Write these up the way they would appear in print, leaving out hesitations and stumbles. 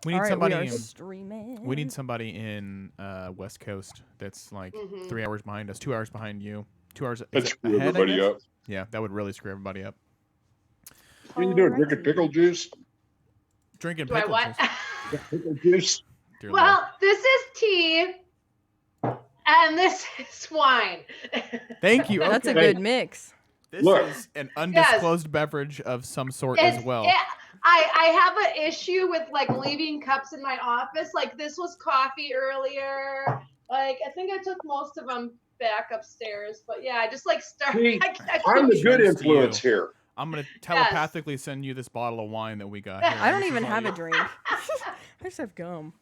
We need All right, somebody. we are streaming. We need somebody in West Coast that's like 3 hours behind us, 2 hours behind you, 2 hours Let's screw ahead. I everybody guess. up. Yeah, that would really screw everybody up. What are you doing? Drinking pickle juice? Drinking Do I pickle what? juice. Pickle juice. Dear Well, Lord. this is tea, and this is wine. Thank you. That's a Okay. good mix. This Look. is an undisclosed beverage of some sort as well. I have an issue with like leaving cups in my office. Like this was coffee earlier. Like I think I took most of them back upstairs. But yeah, I just like started. See, I'm the good influence here. I'm going to telepathically send you this bottle of wine that we got here. I don't even have a drink. I just have gum.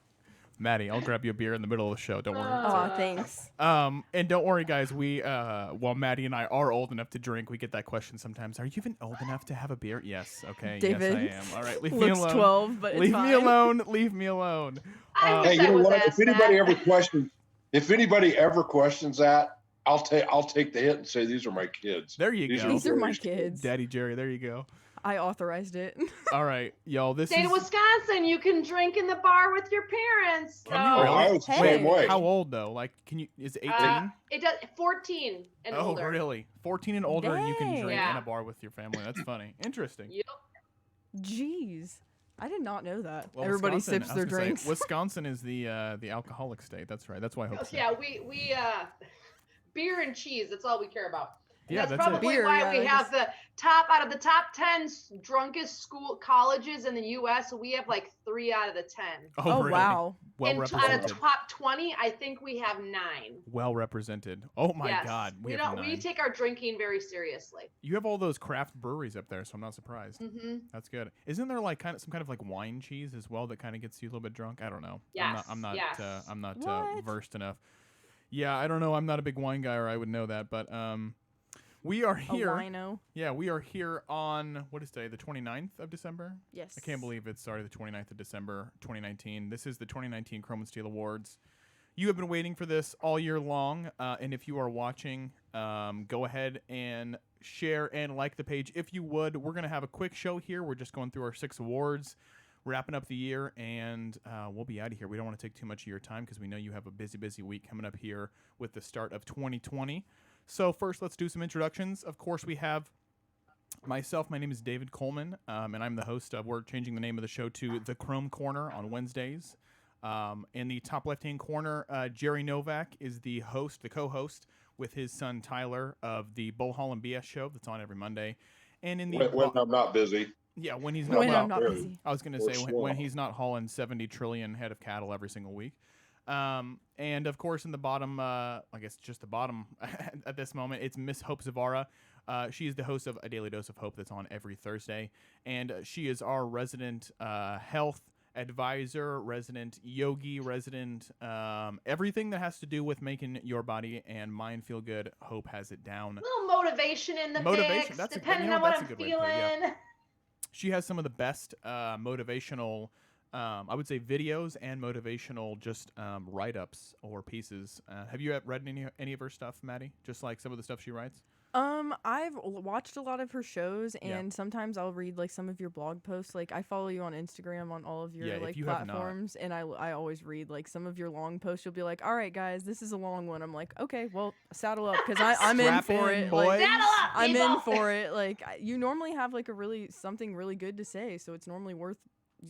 Maddie, I'll grab you a beer in the middle of the show. Don't worry. Oh, thanks. And don't worry, guys. We, while Maddie and I are old enough to drink, we get that question sometimes. Are you even old enough to have a beer? Yes. Okay. David yes, I am. All right. Leave me looks alone. 12, but leave it's me fine. alone. Leave me alone. Hey, you know what? If anybody ever questions that, I'll take the hit and say these are my kids. There you go. These are my kids. Daddy Jerry. There you go. I authorized it. All right, y'all. This State is of Wisconsin. You can drink in the bar with your parents. So. Can you really? I was the same way. How old though? Like, can you? Is it 18? It does 14 and older. Oh, really? 14 and older, and you can drink Dang. in a bar with your family. That's funny. Interesting. Yep. Jeez. I did not know that. Well, Everybody Wisconsin- sips I was their gonna say, drinks. Wisconsin is the alcoholic state. That's right. That's why I hope. Yeah, we beer and cheese. That's all we care about. And Yeah, that's that's it. probably Beer, why yeah, we have the top out of the top 10 drunkest colleges in the U.S. We have like 3 out of the 10. Oh, really? wow. Well and out of represented. top 20, I think we have 9. Well represented. Oh my Yes. God, we have don't. 9. We take our drinking very seriously. You have all those craft breweries up there, so I'm not surprised. Mm-hmm. That's good. Isn't there like some kind of like wine cheese as well that kind of gets you a little bit drunk? I don't know. Yes, I'm not yes. What? versed enough. Yeah, I don't know. I'm not a big wine guy, or I would know that. But we are here. A wino. Yeah, we are here on, what is today, the 29th of December? Yes. I can't believe it's already the 29th of December, 2019. This is the 2019 Chrome and Steel Awards. You have been waiting for this all year long, and if you are watching, go ahead and share and like the page if you would. We're going to have a quick show here. We're just going through our 6 awards, wrapping up the year, and we'll be out of here. We don't want to take too much of your time because we know you have a busy, busy week coming up here with the start of 2020. So first, let's do some introductions. Of course, we have myself. My name is David Coleman, and I'm the host of, we're changing the name of the show to The Chrome Corner on Wednesdays. In the top left-hand corner, Jerry Novak is the host, the co-host, with his son Tyler of the Bull Hall and BS show that's on every Monday. And in the When I'm not busy. yeah, when he's not, When well, I'm not busy. I was going to Or say when slow. he's not hauling 70 trillion head of cattle every single week. And of course, in the bottom, I guess just the bottom at this moment, it's Miss Hope Zavara. She is the host of A Daily Dose of Hope that's on every Thursday. And she is our resident health advisor, resident yogi, resident everything that has to do with making your body and mind feel good. Hope has it down. A little motivation in the mix, That's depending on that's what a I'm good way to put it, feeling. yeah. She has some of the best motivational, I would say, videos and motivational just write-ups or pieces. Have you read any of her stuff, Maddie? Just like some of the stuff she writes? I've watched a lot of her shows, Yeah. and sometimes I'll read like some of your blog posts. Like I follow you on Instagram on all of your Yeah, if like you have not- platforms, and I always read like some of your long posts. You'll be like, "All right, guys, this is a long one." I'm like, "Okay, well, saddle up because I'm in Strap for in, it." boys. Like, Saddle up, I'm people. in for it. Like you normally have like something really good to say, so it's normally worth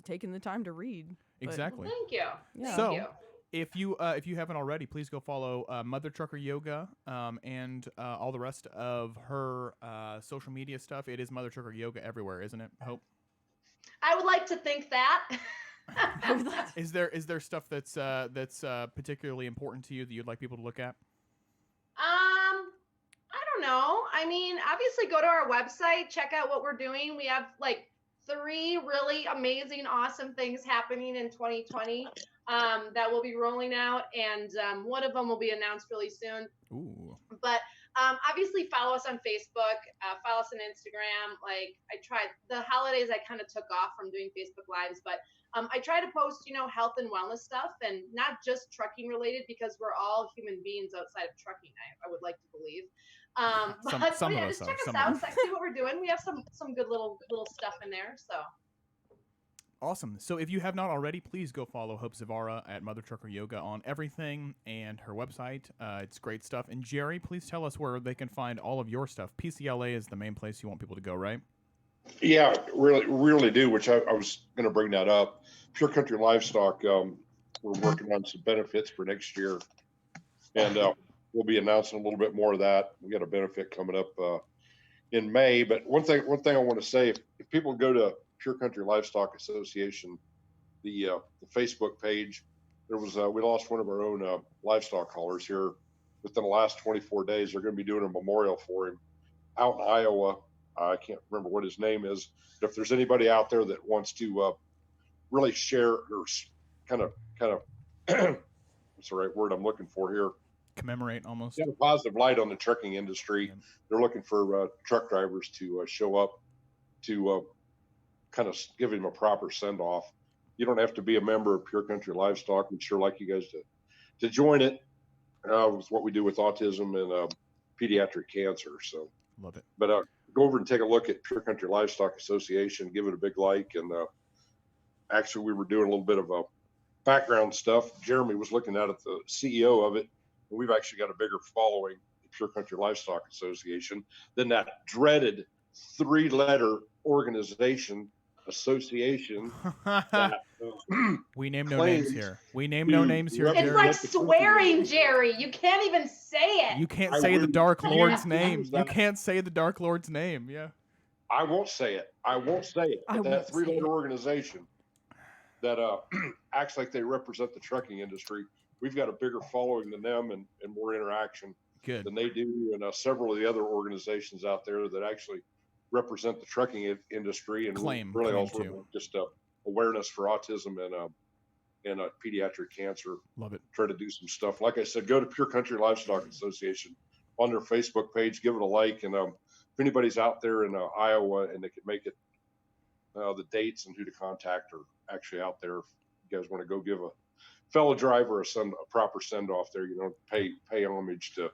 taking the time to read. But- Exactly. Thank you. Yeah. Thank So, you. if you haven't already, please go follow Mother Trucker Yoga and all the rest of her social media stuff. It is Mother Trucker Yoga everywhere, isn't it? Hope. I would like to think that. Is there stuff that's particularly important to you that you'd like people to look at? I don't know. I mean, obviously go to our website, check out what we're doing. We have like 3 really amazing, awesome things happening in 2020 that will be rolling out, and one of them will be announced really soon. Ooh. But obviously follow us on Facebook, follow us on Instagram. Like I tried the holidays, I kind of took off from doing Facebook Lives, but I try to post, health and wellness stuff, and not just trucking related, because we're all human beings outside of trucking. I would like to believe. Some yeah, of us just check are. us out. See what we're doing. We have some good little stuff in there. So Awesome. So if you have not already, please go follow Hope Zavara at Mother Trucker Yoga on everything and her website. It's great stuff. And Jerry, please tell us where they can find all of your stuff. PCLA is the main place you want people to go, right? Yeah, really do, which I was going to bring that up. Pure Country Livestock, we're working on some benefits for next year. And we'll be announcing a little bit more of that. We got a benefit coming up in May. But one thing I want to say, if people go to Pure Country Livestock Association, the Facebook page, there was we lost one of our own livestock haulers here within the last 24 days. They're going to be doing a memorial for him out in Iowa. I can't remember what his name is. But if there's anybody out there that wants to really share or kind of what's the right word I'm looking for here? Commemorate almost. Get a positive light on the trucking industry. Yeah. They're looking for truck drivers to show up to kind of give him a proper send off. You don't have to be a member of Pure Country Livestock. We'd sure like you guys to join it. With what we do with autism and pediatric cancer. So love it. But go over and take a look at Pure Country Livestock Association. Give it a big like. And actually, we were doing a little bit of background stuff. Jeremy was looking at the CEO of it. And we've actually got a bigger following, the Pure Country Livestock Association, than that dreaded 3-letter organization association. That, we name no names here. We name no names here. It's like swearing, Jerry. You can't even say it. You can't say the Dark Lord's name. You can't say the Dark Lord's name. Yeah. I won't say it. But that 3-letter organization that acts like they represent the trucking industry, we've got a bigger following than them and more interaction than they do. And several of the other organizations out there that actually represent the trucking industry and really also just awareness for autism and pediatric cancer. Love it. Try to do some stuff. Like I said, go to Pure Country Livestock Association on their Facebook page, give it a like. And if anybody's out there in Iowa and they could make it, the dates and who to contact are actually out there. If you guys want to go give a fellow driver a proper send off there, pay homage to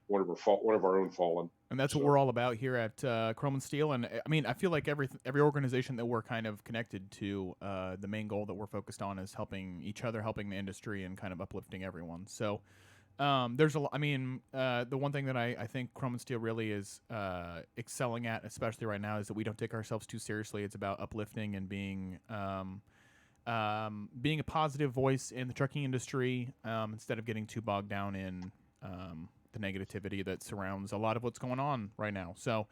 one of our own fallen. And that's what we're all about here at Chrome and Steel. And I mean, I feel like every organization that we're kind of connected to, the main goal that we're focused on is helping each other, helping the industry, and kind of uplifting everyone. So there's the one thing that I think Chrome and Steel really is excelling at, especially right now, is that we don't take ourselves too seriously. It's about uplifting and being a positive voice in the trucking industry instead of getting too bogged down in the negativity that surrounds a lot of what's going on right now. So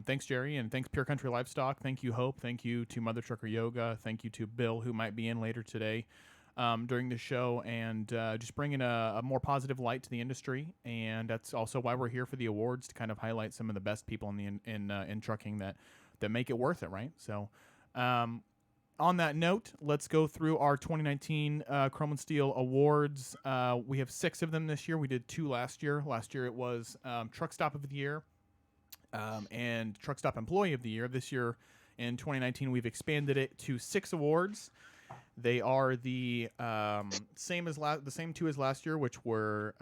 thanks, Jerry, and thanks, Pure Country Livestock. Thank you, Hope. Thank you to Mother Trucker Yoga. Thank you to Bill, who might be in later today during the show, and just bringing a more positive light to the industry. And that's also why we're here for the awards, to kind of highlight some of the best people in trucking that make it worth it, right? So on that note, let's go through our 2019 Chrome and Steel Awards. We have 6 of them this year. We did 2 last year. Last year it was Truck Stop of the Year and Truck Stop Employee of the Year. This year, in 2019, we've expanded it to 6 awards. They are the same 2 as last year, which were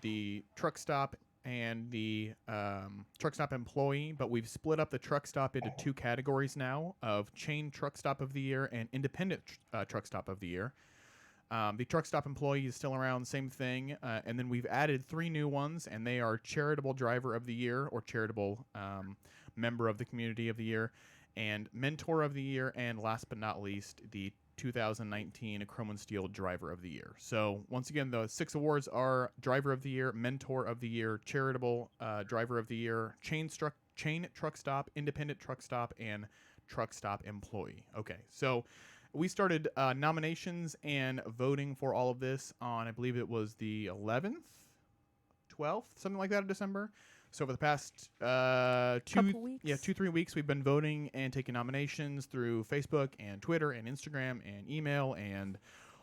the Truck Stop and the Truck Stop Employee, but we've split up the Truck Stop into 2 categories now of Chain Truck Stop of the Year and Independent Truck Stop of the Year. The Truck Stop Employee is still around, same thing, and then we've added 3 new ones, and they are Charitable Driver of the Year, or Charitable Member of the Community of the Year, and Mentor of the Year, and last but not least, the 2019 Chrome and Steel Driver of the Year. So once again, the 6 awards are Driver of the Year, Mentor of the Year, Charitable Driver of the Year, Chain Truck Stop, Independent Truck Stop, and Truck Stop Employee. Okay, so we started nominations and voting for all of this on, I believe it was the 11th, 12th, something like that of December. So over the past 2-3 weeks, we've been voting and taking nominations through Facebook and Twitter and Instagram and email and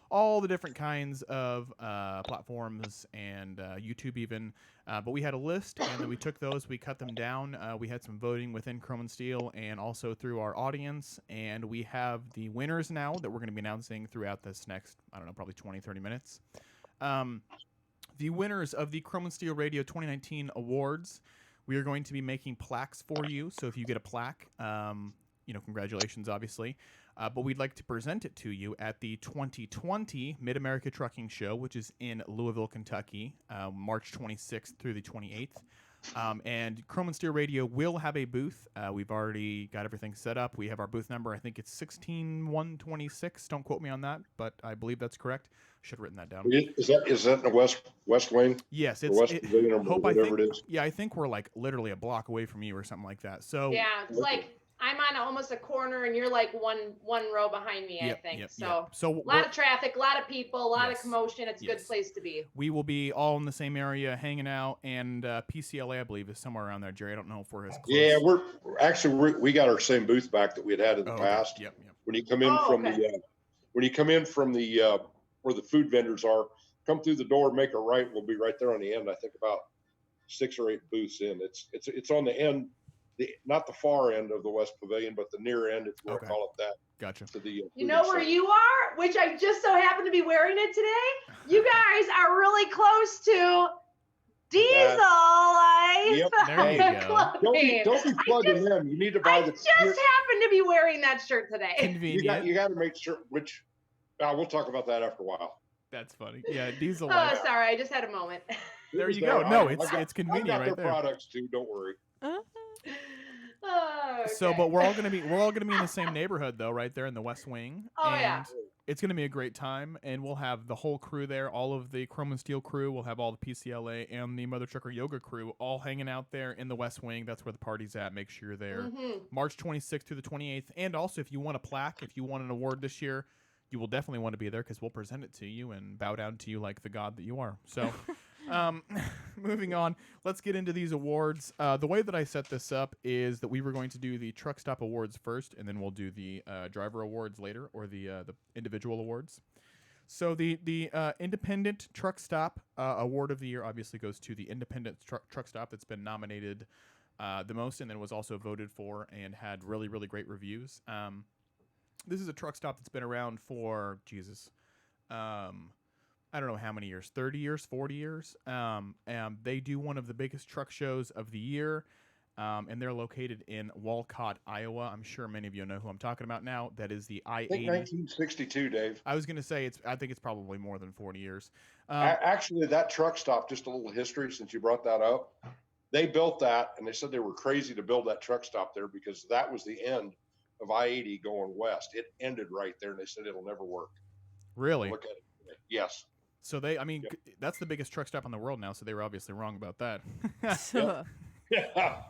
all the different kinds of platforms and YouTube even. But we had a list, and then we took those, we cut them down. We had some voting within Chrome and Steel and also through our audience. And we have the winners now that we're going to be announcing throughout this next, probably 20, 30 minutes. The winners of the Chrome and Steel Radio 2019 awards, we are going to be making plaques for you. So if you get a plaque, congratulations, obviously. But we'd like to present it to you at the 2020 Mid-America Trucking Show, which is in Louisville, Kentucky, March 26th through the 28th. And Chrome and Steel Radio will have a booth. We've already got everything set up. We have our booth number. I think it's 16126. Don't quote me on that, but I believe that's correct. Should have written that down. Is that in the West Wing? Yes, Or it's West Pavilion or whatever it is? Yeah, I think we're like literally a block away from you or something like that. So yeah, it's like I'm on almost a corner and you're like one row behind me, I think. So a lot of traffic, a lot of people, a lot Yes. of commotion. It's a Yes. good place to be. we will be all in the same area hanging out, and PCLA, I believe, is somewhere around there. Jerry, I don't know if we're as close. Yeah, we got our same booth back that we had in the Okay. past. Yep. When you come in from the where the food vendors are, come through the door, make a right. We'll be right there on the end. I think about 6 or 8 booths in. It's on the end, not the far end of the West Pavilion, but the near end, if you want to call it that. Gotcha. To the You know where you are, which I just so happen to be wearing it today. You guys are really close to Diesel Life. Yep. There you go. Don't be plugging them. You need to buy I just happen to be wearing that shirt today. Convenient. You got to make sure which. We'll talk about that after a while. That's funny. Yeah, Diesel Oh, Life. sorry, I just had a moment. There you go. No, it's convenient I've got right their there. products too. Don't worry. Oh, So, okay. but we're all gonna be in the same neighborhood though, right there in the West Wing. Oh, and yeah. It's gonna be a great time, and we'll have the whole crew there. All of the Chrome and Steel crew. We'll have all the PCLA and the Mother Trucker Yoga crew all hanging out there in the West Wing. That's where the party's at. Make sure you're there. March 26th through the 28th. And also, if you want a plaque, if you want an award this year, you will definitely want to be there because we'll present it to you and bow down to you like the god that you are. So, moving on, let's get into these awards. The way that I set this up is that we were going to do the Truck Stop Awards first, and then we'll do the Driver Awards later, or the individual awards. So the Independent Truck Stop Award of the Year obviously goes to the Independent Truck Stop that's been nominated the most, and then was also voted for and had really, really great reviews. This is a truck stop that's been around for, I don't know how many years, 30 years, 40 years. And they do one of the biggest truck shows of the year, and they're located in Walcott, Iowa. I'm sure many of you know who I'm talking about now. That is the I-80. I think 1962, Dave. I was going to say, I think it's probably more than 40 years. Actually, that truck stop, just a little history since you brought that up. They built that, and they said they were crazy to build that truck stop there because that was the end of I-80 going west. It ended right there, and they said it'll never work. Really? Look at it today. Yes. So that's the biggest truck stop in the world now, so they were obviously wrong about that. Yeah.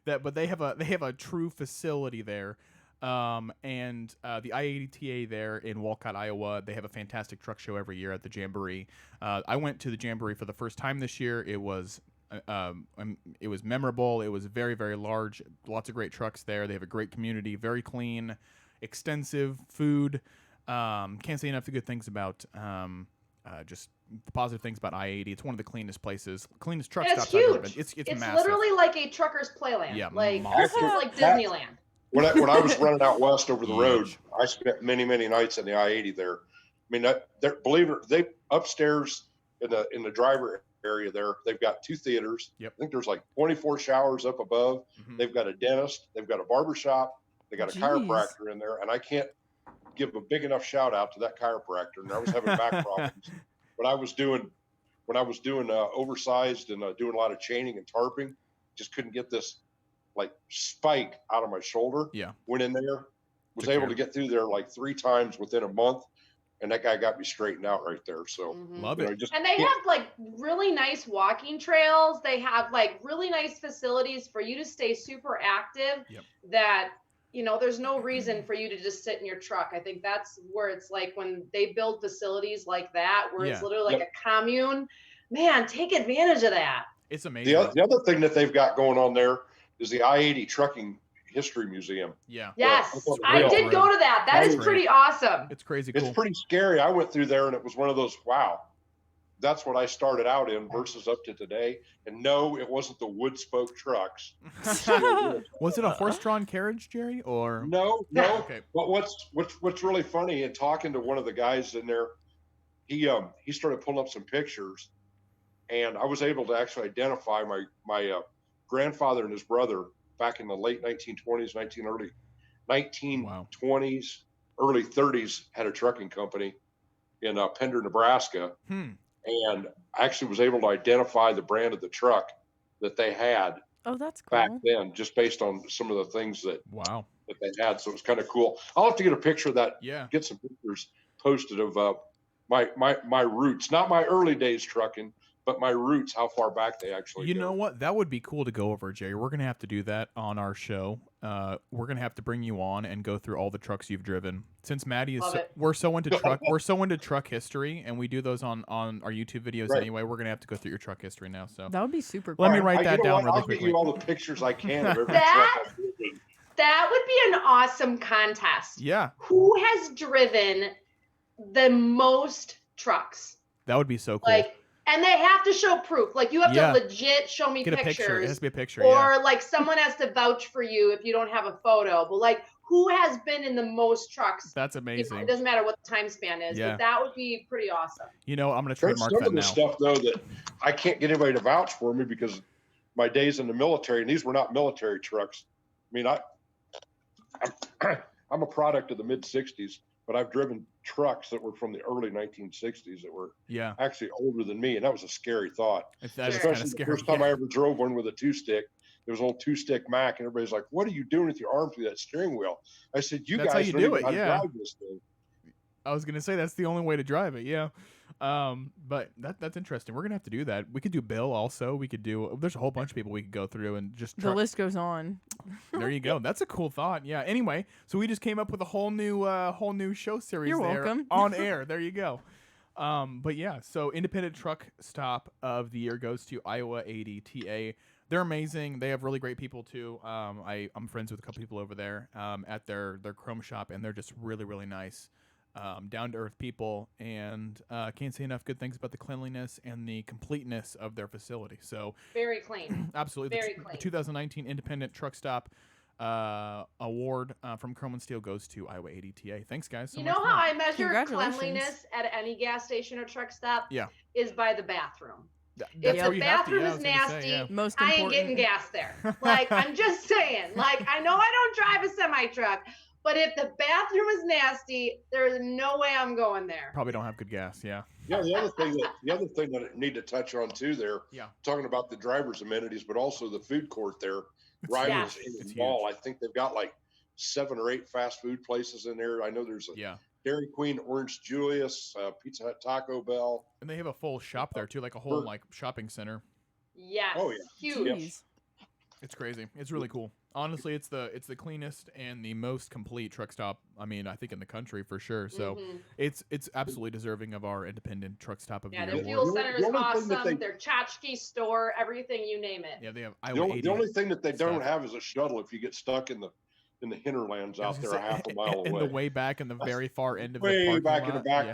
But they have a true facility there. And the I-80TA there in Walcott, Iowa, they have a fantastic truck show every year at the Jamboree. I went to the Jamboree for the first time this year. It was memorable. It was very, very large. Lots of great trucks there. They have a great community, very clean, extensive food. Can't say enough good things about just positive things about I-80. It's one of the cleanest places, cleanest truck stops I've ever been. It's massive. Literally like a trucker's playland. Yeah, like massive. this is like Disneyland. When I was running out west over the road, Huge. I spent many, many nights in the I-80 there. I mean, believe it, they upstairs in the driver area there, they've got 2 theaters. Yep. I think there's like 24 showers up above. Mhm. They've got a dentist. They've got a barber shop. They got a Jeez. chiropractor in there, and I can't give a big enough shout out to that chiropractor. And I was having back problems when I was doing oversized and doing a lot of chaining and tarping. Just couldn't get this like spike out of my shoulder. Yeah. Went in there, was Took able care. to get through there like 3 times within a month, and that guy got me straightened out right there. So Mhm. Love you know, it. just And they have like really nice walking trails. They have like really nice facilities for you to stay super active. Yep. That, you know, there's no reason for you to just sit in your truck. I think that's where it's like when they build facilities like that, where it's Yeah. literally like a commune. Man, take advantage of that. It's amazing. the other thing that they've got going on there is the I-80 Trucking History Museum. Yeah. Yes, that's on the I rail. did go to that. That That's is great. pretty awesome. It's crazy It's cool. pretty scary. I went through there, and it was one of those, wow, that's what I started out in versus up to today. And no, it wasn't the wood spoke trucks. Was it a horse-drawn carriage, Jerry, or No. Okay. But what's really funny, in talking to one of the guys in there, he started pulling up some pictures, and I was able to actually identify my grandfather and his brother back in the late 1920s, early 1920s, early 30s had a trucking company in Pender, Nebraska, and I actually was able to identify the brand of the truck that they had Oh, that's back cool. then, just based on some of the things that Wow. they had. So it was kind of cool. I'll have to get a picture of that. Yeah. Get some pictures posted of my roots, not my early days trucking, but my roots, how far back they actually You go. know what? That would be cool to go over, Jerry. We're gonna have to do that on our show. We're gonna have to bring you on and go through all the trucks you've driven. Since Maddie is, Love it. we're so into truck, we're so into truck history, and we do those on our YouTube videos Right. anyway. We're gonna have to go through your truck history now. So That would be super cool. let me All right, write that you know down what? really I'll quickly. get you all the pictures I can of every That- truck I've driven. That would be an awesome contest. Yeah, Who has driven the most trucks? that would be so cool. Like, and they have to show proof. Like, you have Yeah. to legit show me Get a picture. It has pictures. to be a picture. Or Yeah. like someone has to vouch for you if you don't have a photo. But like, who has been in the most trucks? That's You know, amazing. it doesn't matter what the time span is, Yeah. but that would be pretty awesome. You know, I'm gonna There's trademark some that of the now. stuff though that I can't get anybody to vouch for me because my days in the military, and these were not military trucks. I mean, I'm a product of the mid '60s, but I've driven trucks that were from the early 1960s that were Yeah, actually older than me, and that was a scary thought. that is Sure. kind Especially of the scary. first time Yeah. I ever drove one with a two-stick. It was an old two-stick Mac, and everybody's like, "What are you doing with your arm through that steering wheel?" I said, "You That's how guys you don't do even it, know how to yeah. drive this thing." I was gonna say that's the only way to drive it. Yeah. But that's interesting. We're gonna have to do that. We could do Bill also. We could do. There's a whole bunch of people we could go through and just. The list goes on. There you go. That's a cool thought. Yeah. Anyway, so we just came up with a whole new show series. You're there welcome. on air. There you go. But yeah. So independent truck stop of the year goes to Iowa 80 TA. They're amazing. They have really great people too. I'm friends with a couple people over there at their chrome shop, and they're just really really nice. Down to earth people, and can't say enough good things about the cleanliness and the completeness of their facility. So, Very clean. absolutely, Very the clean. 2019 Independent Truck Stop award from Chrome and Steel goes to Iowa 80 TA. Thanks, guys. So You much know fun. how I measure Congratulations. cleanliness at any gas station or truck stop? Yeah. Is by the bathroom. That's If where the you have to. bathroom Yeah, I is was gonna say, nasty, yeah. Most I ain't important. getting gas there. Like, I'm just saying. Like, I know I don't drive a semi truck, but if the bathroom is nasty, there's no way I'm going there. Probably don't have good gas. Yeah. Yeah, the other thing that I need to touch on too there, Yeah. talking about the driver's amenities, but also the food court there, rivals Yes. in It's the mall. I think they've got like 7 or 8 fast food places in there. I know there's a Yeah. Dairy Queen, Orange Julius, Pizza Hut, Taco Bell. And they have a full shop there too, like a whole like shopping center. Yes. Oh, yeah. Huge. Jeez. It's crazy. It's really cool. Honestly, it's the cleanest and the most complete truck stop. I mean, I think in the country for sure. So Mhm. it's absolutely deserving of our independent truck stop of Yeah, the their year fuel award. center The is only thing that awesome. they- Their tchotchke store, everything, you name it. Yeah, they have The Iowa only, 80. the only thing that they don't stuff. have is a shuttle if you get stuck in the hinterlands I was out gonna there a say, half a mile in away. the way back in the very far end of the Way parking back in the lot. back Yeah.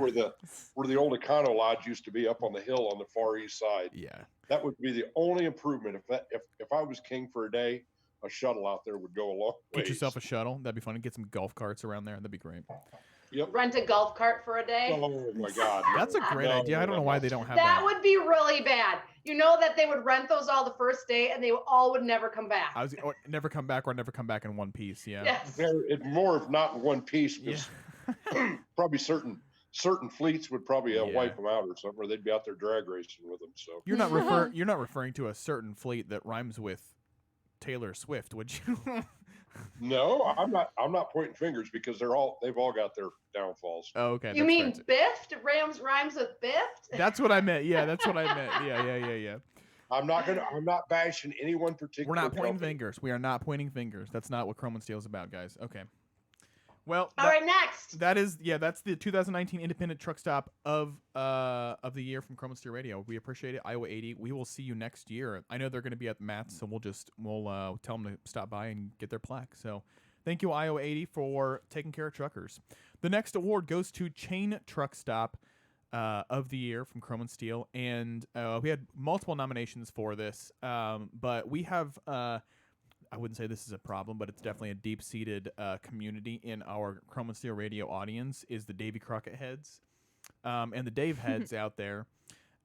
where the old Econo Lodge used to be up on the hill on the far east side. Yeah. That would be the only improvement. If I was king for a day, a shuttle out there would go a long way. Get yourself a shuttle. That'd be fun. Get some golf carts around there. That'd be great. Yep. Rent a golf cart for a day. Oh my God. That's a great No, idea. I don't know why they don't have That that. would be really bad. You know that they would rent those all the first day and they all would never come back. I was or never come back or never come back in one piece. Yeah. Yes. It's more of not in one piece Yeah. because probably certain fleets would probably Yeah. wipe them out or something, or they'd be out there drag racing with them. So You're not referring to a certain fleet that rhymes with Taylor Swift, would you? no, I'm not pointing fingers because they've all got their downfalls. Oh, okay. You that's mean fair. biffed? Rhymes with biffed? That's what I meant. Yeah, that's what I meant. Yeah. I'm not bashing any one particular. We're not pointing company. fingers. We are not pointing fingers. That's not what Chrome and Steel is about, guys. Okay. Well, All right, next. that's the 2019 Independent Truck Stop of the year from Chrome and Steel Radio. We appreciate it. Iowa 80. We will see you next year. I know they're going to be at Matt's, so we'll tell them to stop by and get their plaque. So, thank you Iowa 80 for taking care of truckers. The next award goes to Chain Truck Stop of the year from Chrome and Steel, and we had multiple nominations for this, but we have. I wouldn't say this is a problem, but it's definitely a deep-seated community in our Chrome and Steel Radio audience is the Davy CROCKETT heads and the Dave heads out there.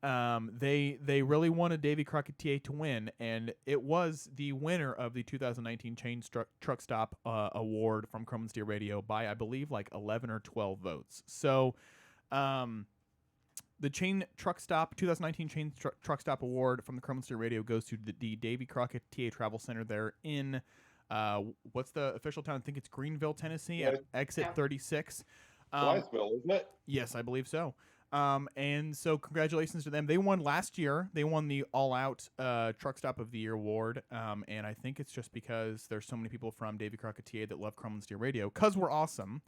They really wanted Davy Crockett TA to win, and it was the winner of the 2019 Chain Truck Stop Award from Chrome and Steel Radio by, I believe, like 11 or 12 votes. So, the Chain Truck Stop 2019 Chain Truck Stop Award from the Chrome and Steel Radio goes to the Davy Crockett TA Travel Center there in what's the official town? I think it's Greenville, Tennessee, at exit 36. Blytheville, isn't it? Yes, I believe so. And so congratulations to them. They won last year. They won the All Out Truck Stop of the Year award. And I think it's just because there's so many people from Davy Crockett TA that love Chrome and Steel Radio, because we're awesome,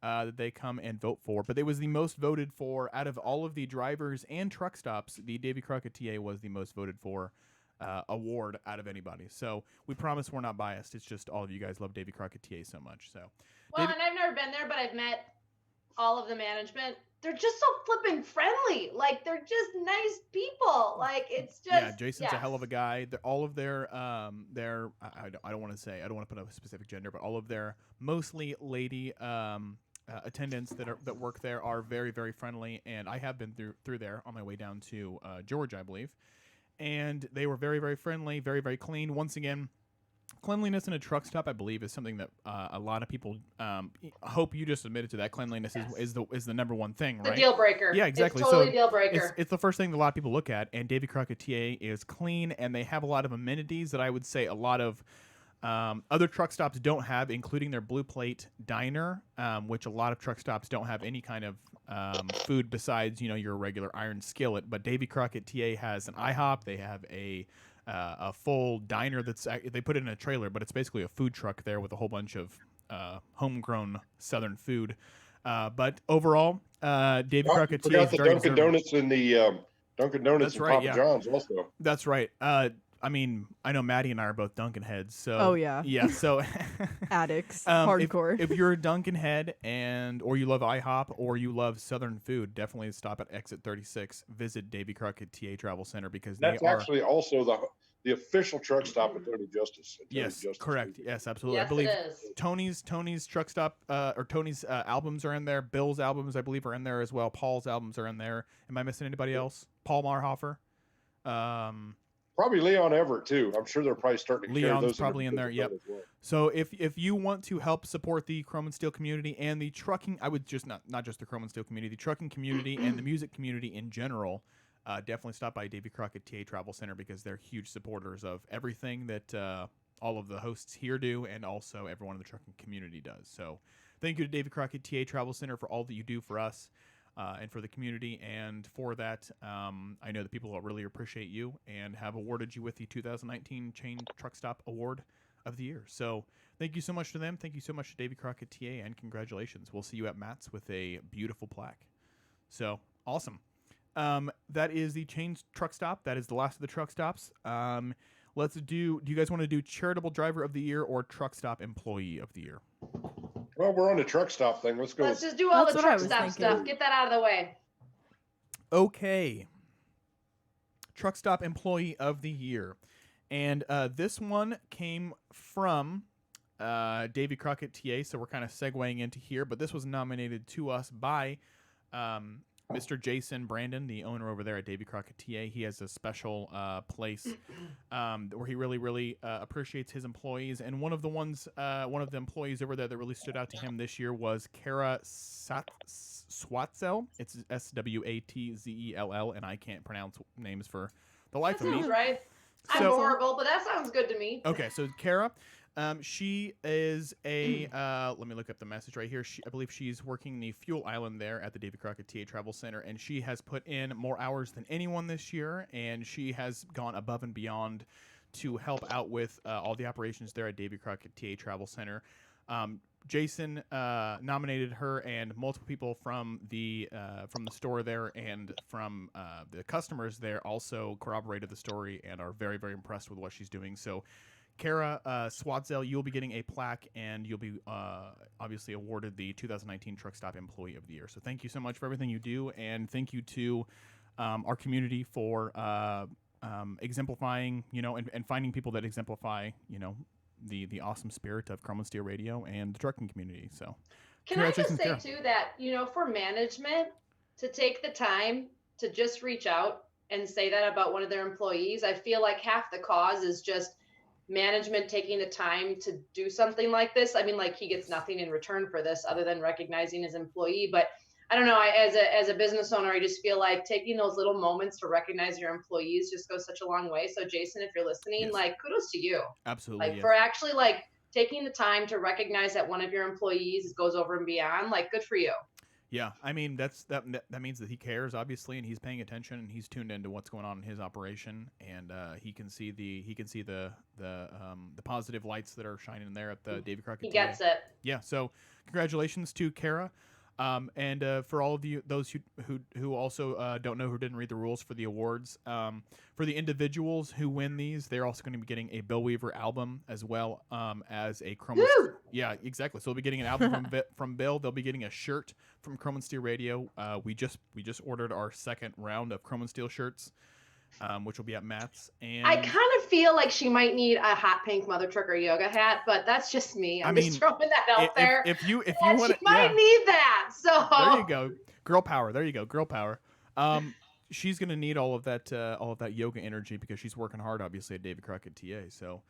that they come and vote for. But it was the most voted for out of all of the drivers and truck stops. The Davy Crockett TA was the most voted for award out of anybody. So we promise we're not biased. It's just all of you guys love Davy Crockett TA so much. So well, and I've never been there, but I've met all of the management. They're just so flipping friendly. Like, they're just nice people. Like, it's just, yeah, Jason's a hell of a guy. All of their I don't want to put a specific gender, but all of their mostly lady attendants that work there are very, very friendly. And I have been through there on my way down to Georgia, I believe, and they were very, very friendly, very, very clean. Once again, cleanliness in a truck stop, I believe, is something that a lot of people hope you just admitted to that. Cleanliness is the number one thing, right? The deal breaker. Yeah, exactly. It's totally so deal breaker. It's the first thing that a lot of people look at, and Davy Crockett TA is clean, and they have a lot of amenities that I would say a lot of other truck stops don't have, including their Blue Plate Diner, which a lot of truck stops don't have any kind of food besides, your regular iron skillet. But Davy Crockett TA has an IHOP. They have a full diner they put it in a trailer, but it's basically a food truck there with a whole bunch of homegrown Southern food. But overall, Davy Crockett TA is very Dunkin' Donuts and the Dunkin' Donuts and Papa John's also. That's right. I mean, I know Maddie and I are both Dunkin' heads, so oh yeah, so addicts, hardcore. If you're a Dunkin' head or you love IHOP or you love Southern food, definitely stop at exit 36. Visit Davy Crockett TA Travel Center because that's actually also the official truck stop at Tony Justice. Yes, Justice correct. Studio. Yes, absolutely. Yes, I believe it is. Tony's truck stop or Tony's albums are in there. Bill's albums, I believe, are in there as well. Paul's albums are in there. Am I missing anybody else? Paul Marhofer. Probably Leon Everett too. I'm sure they're probably starting to carry Leon's those probably in there. Yep. Well. So if you want to help support the Chrome and Steel community and the trucking, I would just not just the Chrome and Steel community, the trucking community and the music community in general, definitely stop by Davy Crockett TA Travel Center because they're huge supporters of everything that all of the hosts here do and also everyone in the trucking community does. So thank you to Davy Crockett TA Travel Center for all that you do for us. And for the community, and for that, I know that people will really appreciate you and have awarded you with the 2019 Chain Truck Stop Award of the Year. So thank you so much to them. Thank you so much to Davy Crockett TA, and congratulations. We'll see you at Matt's with a beautiful plaque. So awesome. That is the Chain Truck Stop. That is the last of the truck stops. Do you guys want to do Charitable Driver of the Year or Truck Stop Employee of the Year? Well, we're on the truck stop thing. Let's go. Let's just do all That's the what I truck was stop thinking. stuff. Get that out of the way. Okay. Truck Stop Employee of the Year. And this one came from Davy Crockett TA, so we're kind of segueing into here. But this was nominated to us by Mr. Jason Brandon, the owner over there at Davy Crockett TA. He has a special place where he really, really appreciates his employees. And one of the employees over there that really stood out to him this year was Kara Swatzel. It's Swatzell, and I can't pronounce names for the life That of me. sounds right. I'm So- horrible, but that sounds good to me. Okay, so Kara, she is a, let me look up the message right here. I believe she's working the fuel island there at the Davy Crockett TA Travel Center, and she has put in more hours than anyone this year, and she has gone above and beyond to help out with all the operations there at Davy Crockett TA Travel Center. Jason nominated her, and multiple people from the store there and from the customers there also corroborated the story and are very, very impressed with what she's doing. So Kara Swatzel, you'll be getting a plaque, and you'll be obviously awarded the 2019 Truck Stop Employee of the Year. So thank you so much for everything you do, and thank you to our community for exemplifying, and finding people that exemplify, the awesome spirit of Chrome and Steel Radio and the trucking community. So Can I just say, Kara. too, that, for management to take the time to just reach out and say that about one of their employees. I feel like half the cause is just management taking the time to do something like this. I mean, like, he gets nothing in return for this other than recognizing his employee. But I don't know. As a business owner, I just feel like taking those little moments to recognize your employees just goes such a long way. So, Jason, if you're listening, Yes. like, kudos to you. Absolutely. Like, Yes. for actually like taking the time to recognize that one of your employees goes over and beyond. Like, good for you. Yeah, I mean that means that he cares, obviously, and he's paying attention and he's tuned into what's going on in his operation, and he can see the positive lights that are shining there at the Davy Crockett. He gets it. Yeah, so congratulations to Kara, and for all of you, those who also don't know, who didn't read the rules for the awards, for the individuals who win these, they're also going to be getting a Bill Weaver album as well as a Chroma. Yeah, exactly. So they'll be getting an album from Bill. They'll be getting a shirt from Chrome and Steel Radio. We just ordered our second round of Chrome and Steel shirts, which will be at Matt's. And I kind of feel like she might need a hot pink mother trucker yoga hat, but that's just me. I'm just throwing that out there. If you and want, she might need that. So there you go, girl power. There you go, girl power. She's gonna need all of that yoga energy because she's working hard, obviously, at Davy Crockett TA. So,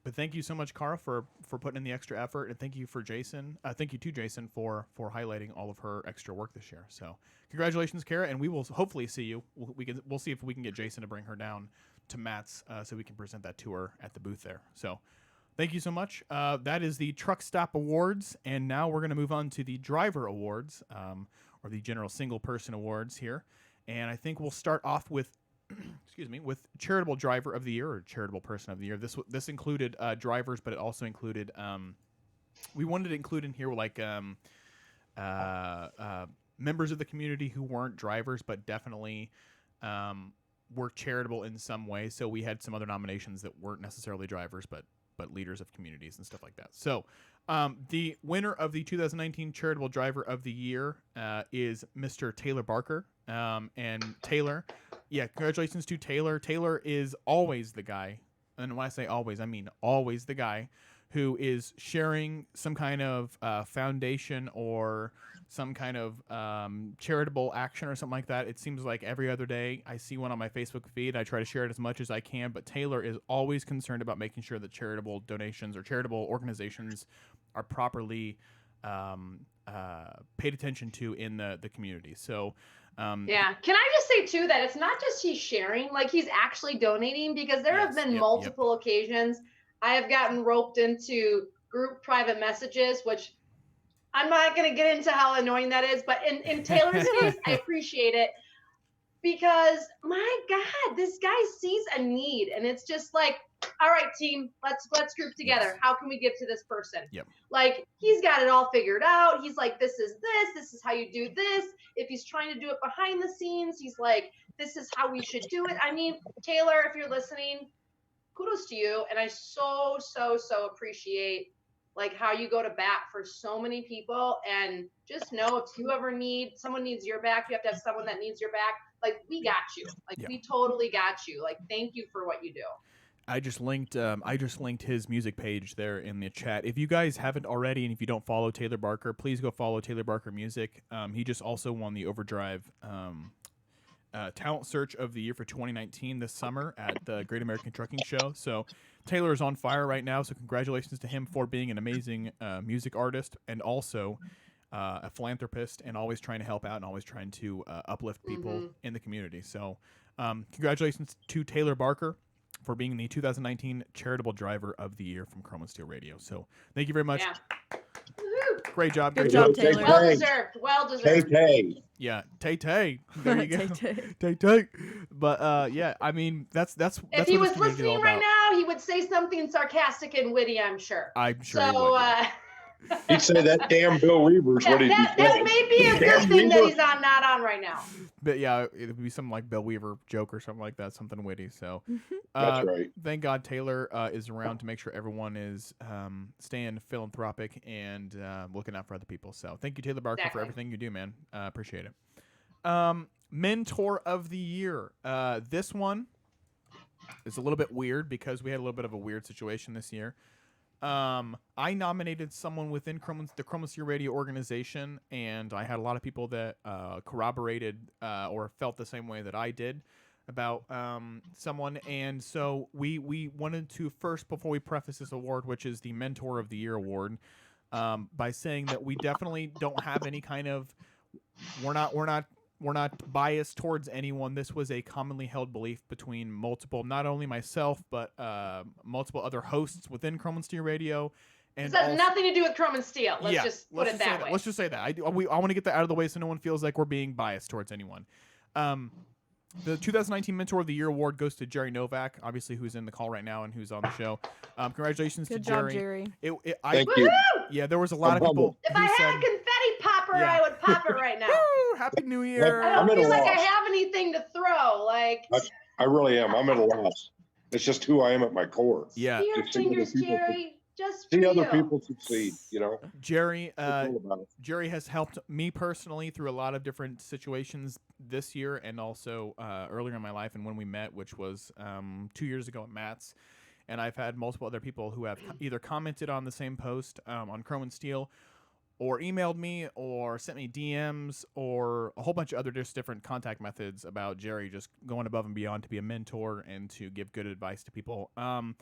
but thank you so much, Cara, for putting in the extra effort, and thank you for Jason. Thank you to Jason for highlighting all of her extra work this year. So, congratulations, Cara, and we will hopefully see you. We'll see if we can get Jason to bring her down to Matt's so we can present that to her at the booth there. So, thank you so much. That is the Truck Stop Awards, and now we're going to move on to the Driver Awards, or the General Single Person Awards here. And I think we'll start off with with Charitable Driver of the Year or Charitable Person of the Year. This included drivers, but it also included we wanted to include in here like members of the community who weren't drivers, but definitely were charitable in some way. So we had some other nominations that weren't necessarily drivers, but leaders of communities and stuff like that. So the winner of the 2019 Charitable Driver of the Year is Mr. Taylor Barker. And Taylor, yeah, congratulations to Taylor. Taylor is always the guy, and when I say always, I mean always the guy who is sharing some kind of foundation or some kind of charitable action or something like that. It seems like every other day I see one on my Facebook feed. I try to share it as much as I can, but Taylor is always concerned about making sure that charitable donations or charitable organizations are properly paid attention to in the community. So yeah, can I just say too that it's not just he's sharing, like he's actually donating, because there have been multiple occasions I have gotten roped into group private messages, which I'm not going to get into how annoying that is, but in Taylor's case, I appreciate it because my God, this guy sees a need, and it's just like, all right, team, let's group together. Yes. How can we give to this person? Yep. Like, he's got it all figured out. He's like, this is how you do this. If he's trying to do it behind the scenes, he's like, this is how we should do it. I mean, Taylor, if you're listening, kudos to you. And I so appreciate like how you go to bat for so many people. And just know, if you ever someone needs your back, you have to have someone that needs your back. Like, we got you. Like, we totally got you. Like, thank you for what you do. I just linked his music page there in the chat. If you guys haven't already, and if you don't follow Taylor Barker, please go follow Taylor Barker Music. He just also won the Overdrive Talent Search of the Year for 2019 this summer at the Great American Trucking Show. So Taylor is on fire right now. So congratulations to him for being an amazing music artist and also a philanthropist, and always trying to help out and always trying to uplift people in the community. So congratulations to Taylor Barker for being the 2019 Charitable Driver of the Year from Chrome and Steel Radio. So thank you very much. Yeah. Great job. Good job, Taylor. Well deserved. Well deserved. Tay. Yeah, Tay. There you go. Tay. Tay. But yeah, I mean that's If he what was this community is all listening right about. now, he would say something sarcastic and witty, I'm sure. I'm sure he So would. He'd say that damn Bill Weaver's what he'd be that saying. may be a good thing that he's not on right now. But yeah, it would be something like Bill Weaver joke or something like that, something witty. So That's right. thank God Taylor is around to make sure everyone is staying philanthropic and looking out for other people. So thank you, Taylor Barker, for everything you do, man. Appreciate it. Mentor of the Year. This one is a little bit weird because we had a little bit of a weird situation this year. I nominated someone within the Chromosphere Radio organization, and I had a lot of people that corroborated or felt the same way that I did about someone. And so we wanted to first, before we preface this award, which is the Mentor of the Year award, by saying that we definitely don't have any kind of we're not biased towards anyone. This was a commonly held belief between multiple, not only myself, but multiple other hosts within Chrome and Steel Radio. And this has nothing to do with Chrome and Steel. Let's just put it that way. Let's just say that. I want to get that out of the way so no one feels like we're being biased towards anyone. The 2019 Mentor of the Year award goes to Jerry Novak, obviously, who's in the call right now and who's on the show. Congratulations to Jerry. Good job, Jerry. Thank you. Yeah, there was a lot of people. If I had a confetti popper, Yeah. I would pop it right now. Woo, Happy New Year. I I'm don't at a feel like I loss. have anything to throw. Like, I really am. I'm at a loss. It's just who I am at my core. Yeah, see your Just see other fingers, people Jerry. Just for See you. other people succeed, you know? Jerry. That's all about it. Jerry has helped me personally through a lot of different situations this year and also earlier in my life and when we met, which was 2 years ago at Matt's. And I've had multiple other people who have either commented on the same post on Chrome and Steel or emailed me or sent me DMs or a whole bunch of other just different contact methods about Jerry just going above and beyond to be a mentor and to give good advice to people. Honorable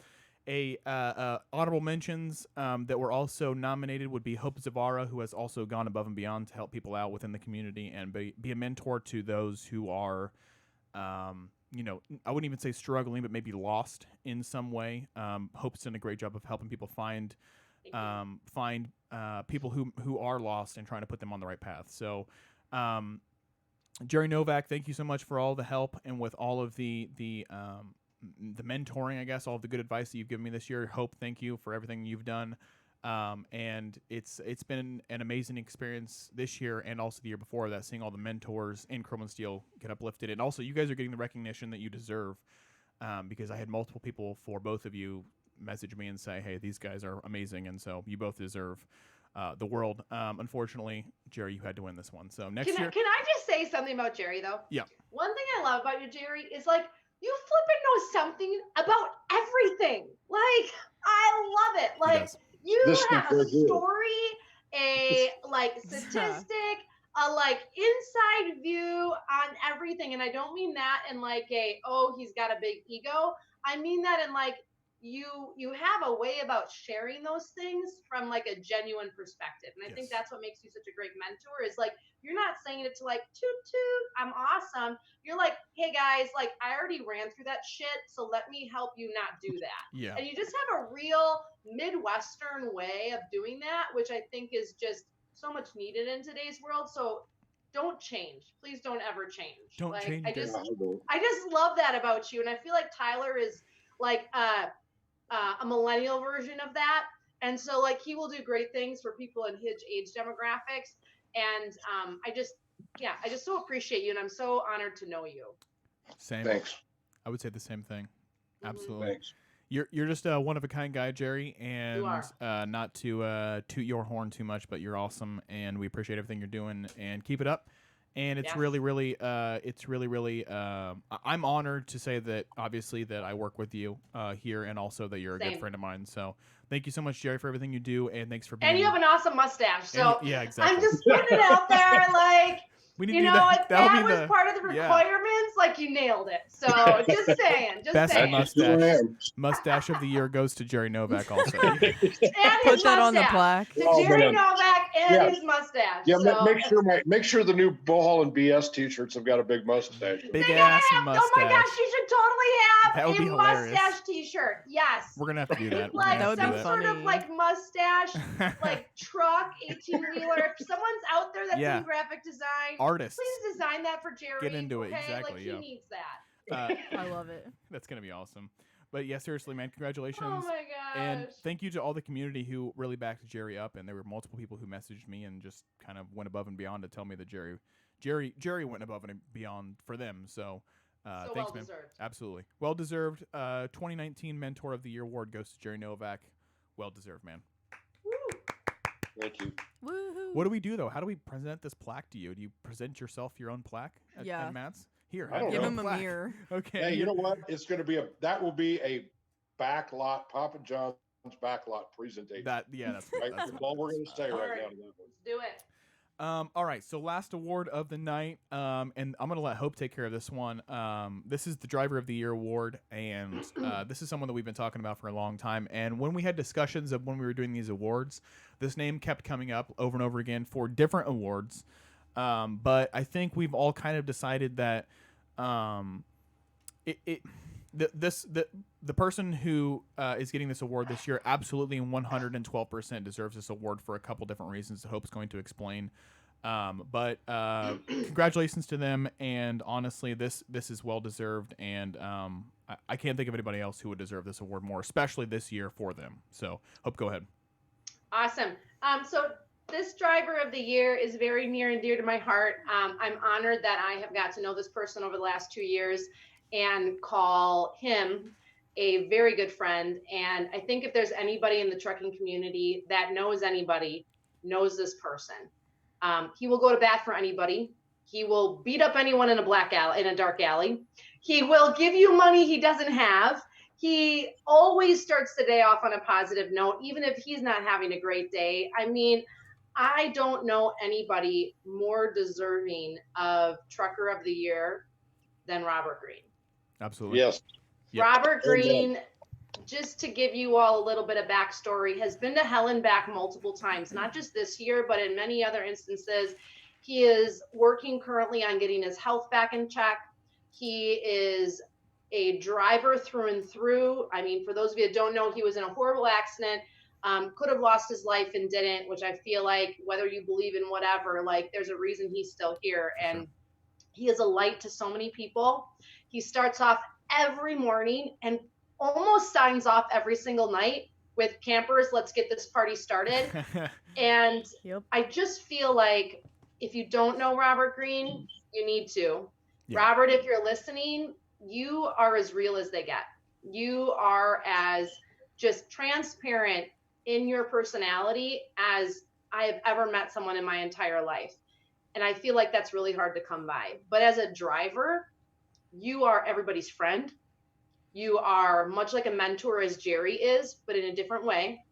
mentions that were also nominated would be Hope Zavara, who has also gone above and beyond to help people out within the community and be a mentor to those who are, I wouldn't even say struggling, but maybe lost in some way. Hope's done a great job of helping people find people who are lost and trying to put them on the right path. So, Jerry Novak, thank you so much for all the help and with all of the mentoring, I guess, all of the good advice that you've given me this year. Hope, thank you for everything you've done. And it's been an amazing experience this year and also the year before that, seeing all the mentors in Chrome and Steel get uplifted. And also you guys are getting the recognition that you deserve, because I had multiple people for both of you message me and say, hey, these guys are amazing. And so you both deserve the world. Unfortunately, Jerry, you had to win this one. So next year. Can I just say something about Jerry, though? Yeah. One thing I love about you, Jerry, is like, you flipping know something about everything. Like, I love it. Like, you This have is a good. story, a like statistic, a like inside view on everything. And I don't mean that in like he's got a big ego. I mean that in like, you have a way about sharing those things from like a genuine perspective. And I think that's what makes you such a great mentor is like, you're not saying it to like, toot, toot, I'm awesome. You're like, hey guys, like I already ran through that shit. So let me help you not do that. Yeah. And you just have a real Midwestern way of doing that, which I think is just so much needed in today's world. So don't change. Please don't ever change. Don't like, change. I just love that about you. And I feel like Tyler is like, a millennial version of that. And so like he will do great things for people in his age demographics. And I just so appreciate you. And I'm so honored to know you. Same. Thanks. I would say the same thing. Absolutely. Thanks. You're just a one of a kind guy, Jerry, and You are. not to toot your horn too much, but you're awesome, and we appreciate everything you're doing, and keep it up. And it's Yes. really, I'm honored to say that obviously that I work with you here, and also that you're a good Same. friend of mine. So thank you so much, Jerry, for everything you do, and thanks for being. And you have an awesome mustache. So yeah, exactly. I'm just putting it out there. Like, we need you to do know, that. if That'll that be was the part of the requirements, like you nailed it. So just saying, just Best saying. mustache of the year goes to Jerry Novak also. And his Put that on the mustache. plaque. To Oh, Jerry man. Novak and Yeah. his mustache. Yeah, so. make sure the new Bowhall BS t-shirts have got a big mustache. Big They ass gotta have- mustache. Oh my gosh, you should totally have That would be a hilarious. mustache t-shirt. Yes. We're gonna have to do that. We're Like gonna have That to would do be some that. sort of funny. like mustache, like truck, 18-wheeler. If someone's out there that's Yeah. in graphic design, Artists. please design that for Jerry. Get into it, okay? exactly, Like yeah. he needs that. Uh, I love it. that's gonna be awesome. But yeah, seriously, man, congratulations. Oh my gosh. And thank you to all the community who really backed Jerry up. And there were multiple people who messaged me and just kind of went above and beyond to tell me that Jerry went above and beyond for them. So, So thanks, man. well-deserved. Absolutely. Well deserved. 2019 Mentor of the Year award goes to Jerry Novak. Well deserved, man. Woo. Thank you. Woohoo. What do we do though? How do we present this plaque to you? Do you present yourself your own plaque at Yeah. Matt's? Here, I have don't your Give own him a plaque. mirror. Okay. Hey, you know what? It's going to be that will be a back lot Papa John's backlot presentation. That's Right? That's all we're going to say right now to that one. Let's do it. All right, so last award of the night, and I'm gonna let Hope take care of this one. This is the Driver of the Year award, and this is someone that we've been talking about for a long time. And when we had discussions of when we were doing these awards, this name kept coming up over and over again for different awards. But I think we've all kind of decided that the person who is getting this award this year absolutely 112% deserves this award for a couple different reasons that Hope's going to explain. But congratulations to them, and honestly, this is well deserved, and I can't think of anybody else who would deserve this award more, especially this year for them. So, Hope, go ahead. Awesome. So this Driver of the Year is very near and dear to my heart. I'm honored that I have got to know this person over the last 2 years and call him a very good friend. And I think if there's anybody in the trucking community that knows anybody, knows this person. He will go to bat for anybody. He will beat up anyone in a dark alley. He will give you money he doesn't have. He always starts the day off on a positive note, even if he's not having a great day. I mean, I don't know anybody more deserving of Trucker of the Year than Robert Green. Absolutely. Yes. Yep. Robert Green, just to give you all a little bit of backstory, has been to hell and back multiple times, not just this year, but in many other instances. He is working currently on getting his health back in check. He is a driver through and through. I mean, for those of you that don't know, he was in a horrible accident, could have lost his life and didn't, which I feel like whether you believe in whatever, like there's a reason he's still here. And he is a light to so many people. He starts off every morning and almost signs off every single night with campers, let's get this party started. And I just feel like if you don't know Robert Green, you need to. Yeah. Robert, if you're listening, you are as real as they get. You are as just transparent in your personality as I have ever met someone in my entire life. And I feel like that's really hard to come by. But as a driver, you are everybody's friend. You are much like a mentor as Jerry is, but in a different way.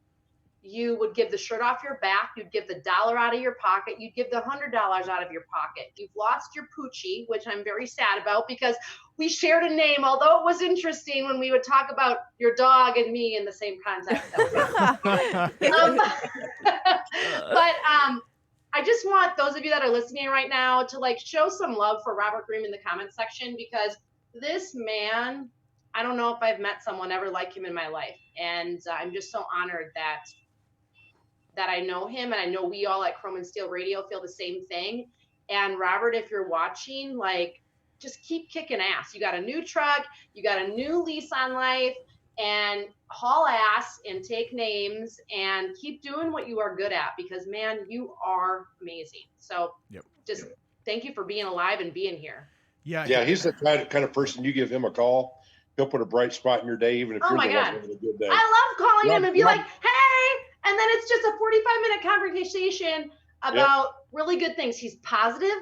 You would give the shirt off your back. You'd give the $1 out of your pocket. You'd give the $100 out of your pocket. You've lost your Poochie, which I'm very sad about because we shared a name, although it was interesting when we would talk about your dog and me in the same context. I just want those of you that are listening right now to like show some love for Robert Green in the comment section, because this man, I don't know if I've met someone ever like him in my life. And I'm just so honored that I know him, and I know we all at Chrome and Steel Radio feel the same thing. And Robert, if you're watching, like, just keep kicking ass. You got a new truck, you got a new lease on life, and haul ass and take names and keep doing what you are good at, because man, you are amazing. So thank you for being alive and being here. Yeah, he's the kind of person, you give him a call, he'll put a bright spot in your day, even if you're not having a good day. I love calling him and be like, hey, and then it's just a 45-minute conversation about really good things. He's positive.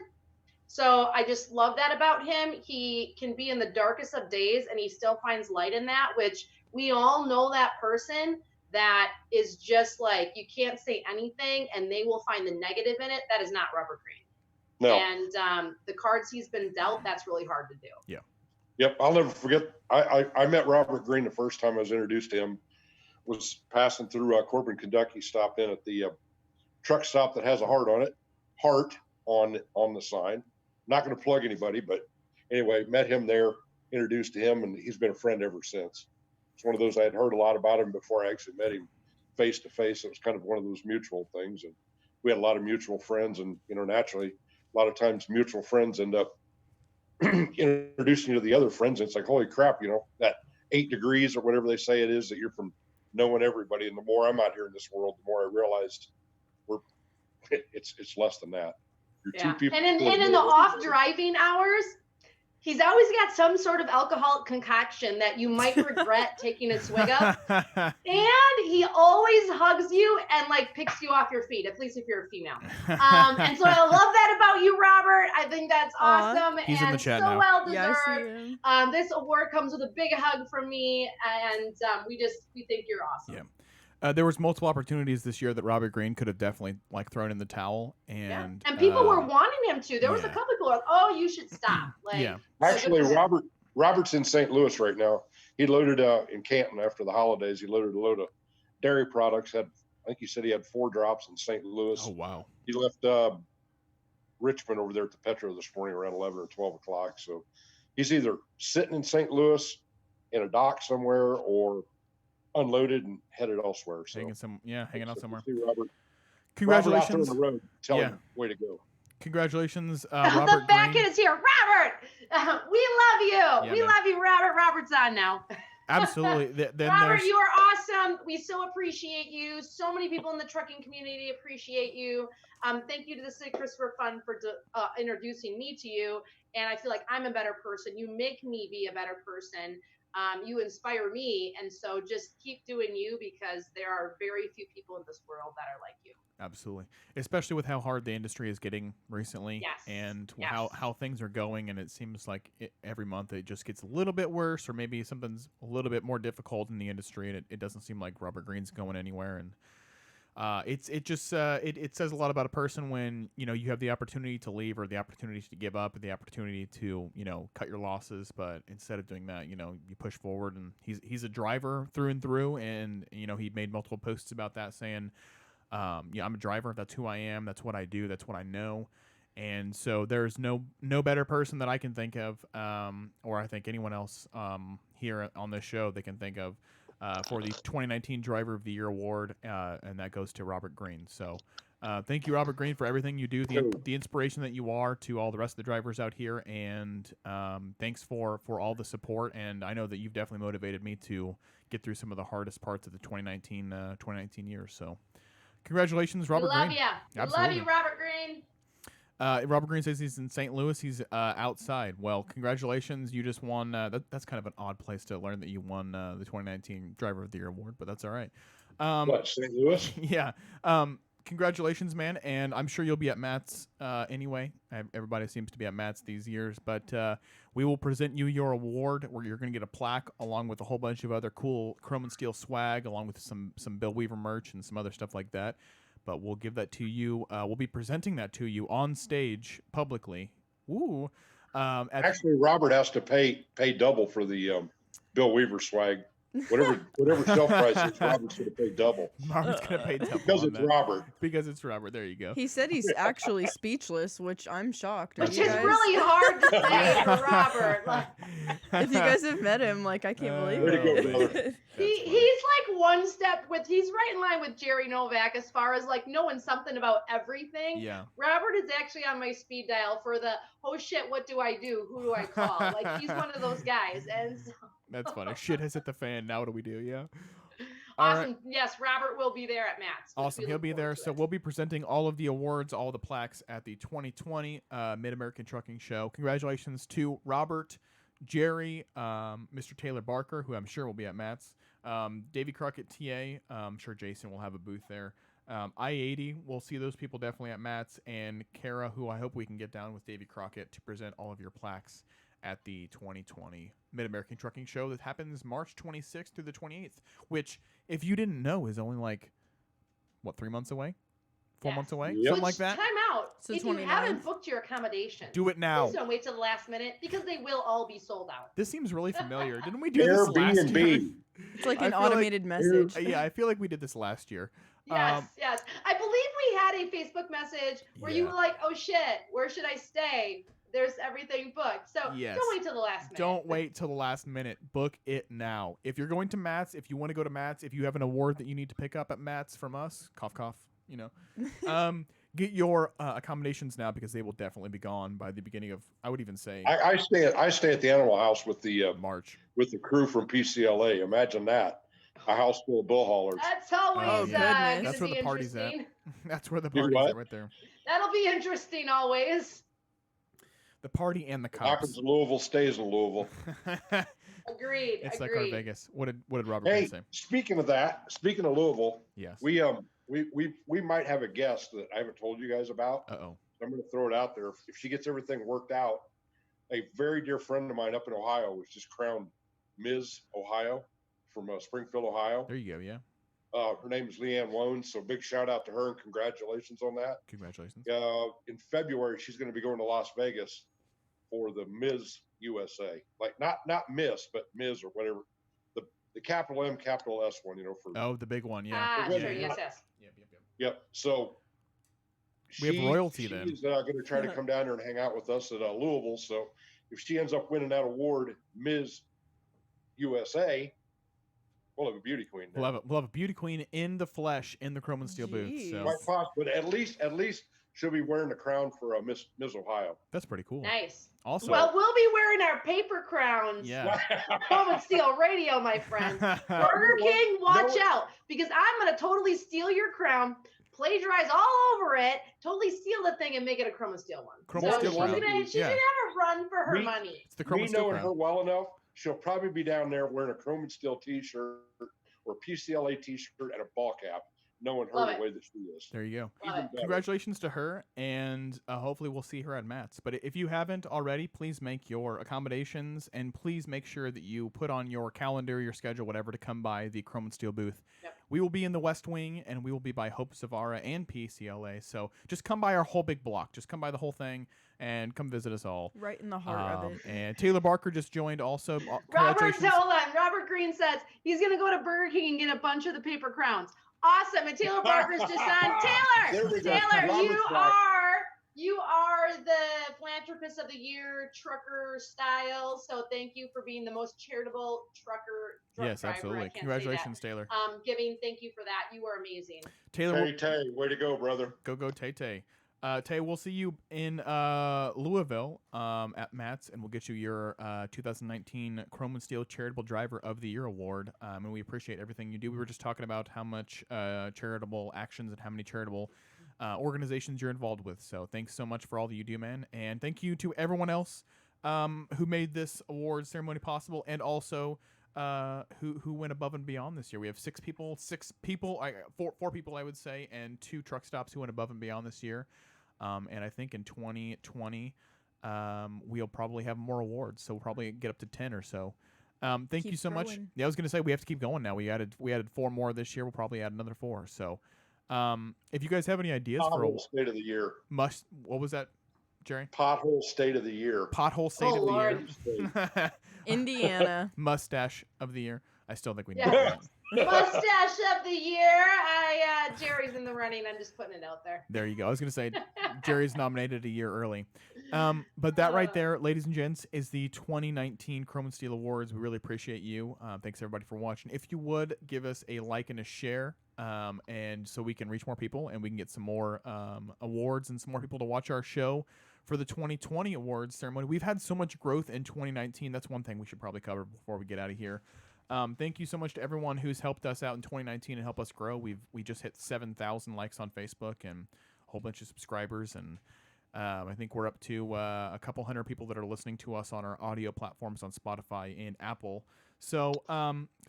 So I just love that about him. He can be in the darkest of days and he still finds light in that, which we all know that person that is just like, you can't say anything and they will find the negative in it. That is not Robert Green. No. And the cards he's been dealt, that's really hard to do. Yeah. Yep. I'll never forget. I met Robert Green the first time I was introduced to him, was passing through Corbin, Kentucky, stopped in at the truck stop that has a heart on it, on the sign. Not going to plug anybody, but anyway, met him there, introduced to him, and he's been a friend ever since. It's one of those, I had heard a lot about him before I actually met him face to face. It was kind of one of those mutual things. And we had a lot of mutual friends, and, naturally, a lot of times mutual friends end up introducing you to the other friends. And it's like, holy crap, that 8 degrees or whatever they say it is, that you're from knowing everybody. And the more I'm out here in this world, the more I realized it's less than that. You're two people. And in the off driving hours, he's always got some sort of alcoholic concoction that you might regret taking a swig of. And he always hugs you and like picks you off your feet, at least if you're a female. And so I love that about you, Robert. I think that's awesome. He's and in the chat so now. well deserved. This award comes with a big hug from me, and we think you're awesome. There was multiple opportunities this year that Robert Greene could have definitely like thrown in the towel, and and people were wanting him to. There was a yeah. couple people like, "Oh, you should stop." Like, Yeah. Actually, so good for him. Robert's in St. Louis right now. He loaded in Canton after the holidays. He loaded a load of dairy products. I think he said he had 4 drops in St. Louis. Oh wow. He left Richmond over there at the Petro this morning around 11 or 12 o'clock. So he's either sitting in St. Louis in a dock somewhere or unloaded and headed elsewhere. So Hanging out somewhere. See Robert Congratulations. Robert out there on the road. Tell Yeah. him, way to go. Congratulations, The Robert back Greene. end is here. Robert, we love you. Yeah, we man. love you, Robert. Robert's on now. Absolutely. Then Robert, there's you are awesome. We so appreciate you. So many people in the trucking community appreciate you. Thank you to the City Christopher Fund for introducing me to you. And I feel like I'm a better person. You make me be a better person. You inspire me. And so just keep doing you, because there are very few people in this world that are like you. absolutely, especially with how hard the industry is getting recently, Yes. and Yes. how things are going, and it seems like every month it just gets a little bit worse, or maybe something's a little bit more difficult in the industry, and it doesn't seem like Robert Greene's going anywhere, and it says a lot about a person when you have the opportunity to leave, or the opportunity to give up, or the opportunity to cut your losses, but instead of doing that, you push forward, and he's a driver through and through, and he made multiple posts about that saying, I'm a driver. That's who I am. That's what I do. That's what I know. And so there's no better person that I can think of, or I think anyone else here on this show they can think of for the 2019 Driver of the Year award, and that goes to Robert Greene. So thank you, Robert Greene, for everything you do, the inspiration that you are to all the rest of the drivers out here, and thanks for all the support. And I know that you've definitely motivated me to get through some of the hardest parts of the 2019 year. So. Congratulations, Robert Greene. We love you. We love you, Robert Greene. Robert Greene says he's in St. Louis. He's outside. Well, congratulations. You just won. That's kind of an odd place to learn that you won the 2019 Driver of the Year award, but that's all right. What, St. Louis? Yeah. Congratulations, man. And I'm sure you'll be at Matt's anyway. Everybody seems to be at Matt's these years. But we will present you your award, where you're going to get a plaque along with a whole bunch of other cool Chrome and Steel swag, along with some Bill Weaver merch and some other stuff like that. But we'll give that to you. We'll be presenting that to you on stage publicly. Ooh. Actually, Robert has to pay double for the Bill Weaver swag. Whatever shelf price is, Robert's going to pay double. Robert's going to pay double because on it's that. Robert. Because it's Robert. There you go. He said he's actually speechless, which I'm shocked. Which is really hard to say for Robert. Like, if you guys have met him, like I can't believe Way to go, it. brother. he's like one step he's right in line with Jerry Novak as far as like knowing something about everything. Yeah. Robert is actually on my speed dial for the, oh shit, what do I do? Who do I call? Like he's one of those guys. And so. That's funny. Shit has hit the fan. Now what do we do? Yeah. Awesome. Right. Yes, Robert will be there at Matt's. Awesome. He'll be there. So we'll be presenting all of the awards, all the plaques at the 2020 Mid-American Trucking Show. Congratulations to Robert, Jerry, Mr. Taylor Barker, who I'm sure will be at Matt's, Davy CROCKETT TA. I'm sure Jason will have a booth there. I-80, we'll see those people definitely at Matt's, and Kara, who I hope we can get down with Davy CROCKETT to present all of your plaques at the 2020 Mid-American Trucking Show that happens March 26th through the 28th, which, if you didn't know, is only like, 3 months away? 4 months away? Yep. Something like that? Time out. So if you 29th. haven't booked your accommodation, Do it now. please don't wait till the last minute, because they will all be sold out. This seems really familiar. Didn't we do this last year? Airbnb. It's like I an feel like- automated message. Yeah, I feel like we did this last year. Yes, yes. I believe we had a Facebook message where you Yeah. were like, oh shit, where should I stay? There's everything booked. So Yes. don't wait till the last minute. Don't wait till the last minute. Book it now. If you're going to Matt's, if you want to go to Matt's, if you have an award that you need to pick up at Matt's from us, cough, cough, get your accommodations now, because they will definitely be gone by the beginning of, I would even say, I stay at the Animal House with the March. crew from PCLA. Imagine that, a house full of bull haulers. That's always Oh, goodness. gonna That's where be the party's at. interesting. That's where the Do party's what? at right there. That'll be interesting always. The party and the What happens cops. in Louisville stays in Louisville. Agreed. It's like agreed. our Vegas. What did Robert Hey, say? speaking of Louisville, Yes. we might have a guest that I haven't told you guys about. Uh-oh. I'm going to throw it out there. If she gets everything worked out, a very dear friend of mine up in Ohio was just crowned Ms. Ohio from Springfield, Ohio. There you go, yeah. Her name is Leanne Wone. So big shout out to her and congratulations on that. Congratulations. In February, she's going to be going to Las Vegas for the Ms. USA, like not Miss, but Ms. or whatever, the capital M, capital S one, for the big one, yeah. Sure, yes. Yep. So we have royalty then. She's going to try to come down there and hang out with us at Louisville. So if she ends up winning that award, Ms. USA, we'll have a beauty queen. We'll have a beauty queen in the flesh in the Chrome and Steel booth. So. Quite possible, but at least she'll be wearing the crown for Miss Ohio. That's pretty cool. Nice. Also, well, we'll be wearing our paper crowns. Yeah. Chrome and Steel Radio, my friends. Burger King, watch out, because I'm gonna totally steal your crown, plagiarize all over it, totally steal the thing, and make it a Chrome and Steel one. Chrome and Steel she's crown. gonna have a run for her money. It's the Chrome and Steel knowing crown. her well enough, she'll probably be down there wearing a Chrome and Steel T-shirt or PCLA T-shirt and a ball cap, knowing her the way that she is. There you go. Congratulations to her, and hopefully we'll see her at Matt's. But if you haven't already, please make your accommodations, and please make sure that you put on your calendar, your schedule, whatever, to come by the Chrome and Steel booth. Yep. We will be in the West Wing, and we will be by Hope Savara and PCLA. So just come by our whole big block. Just come by the whole thing and come visit us all. Right in the heart of it. And Taylor Barker just joined also. Robert Green says he's going to go to Burger King and get a bunch of the paper crowns. Awesome. And Taylor Barker's just on. Taylor, you are the philanthropist of the year, trucker style. So thank you for being the most charitable truck yes, driver. absolutely. Congratulations, Taylor. Thank you for that. You are amazing. Taylor, Tay, way to go, brother. Go Tay Tay. Tay, we'll see you in Louisville at Matt's, and we'll get you your 2019 Chrome and Steel Charitable Driver of the Year award. And we appreciate everything you do. We were just talking about how much charitable actions and how many charitable organizations you're involved with. So thanks so much for all that you do, man. And thank you to everyone else who made this award ceremony possible, and also who went above and beyond this year. We have four people, I would say, and 2 truck stops who went above and beyond this year. And I think in 2020, we'll probably have more awards, so we'll probably get up to 10 or so. Thank you so much. Yeah, I was going to say we have to keep going now. We added 4 more this year. We'll probably add another 4. So, if you guys have any ideas for a State of the Year, what was that, Jerry? Pothole State of the Year. Pothole State of the Year. Indiana. Mustache of the Year. I still think we need that. Mustache of the Year. Jerry's in the running. I'm just putting it out there. There you go. I was going to say Jerry's nominated a year early. But that right there, ladies and gents, is the 2019 Chrome and Steel Awards. We really appreciate you. Thanks, everybody, for watching. If you would, give us a like and a share, and so we can reach more people and we can get some more awards and some more people to watch our show for the 2020 awards ceremony. We've had so much growth in 2019. That's one thing we should probably cover before we get out of here. Thank you so much to everyone who's helped us out in 2019 and help us grow. We just hit 7,000 likes on Facebook and a whole bunch of subscribers, and I think we're up to a couple hundred people that are listening to us on our audio platforms on Spotify and Apple. So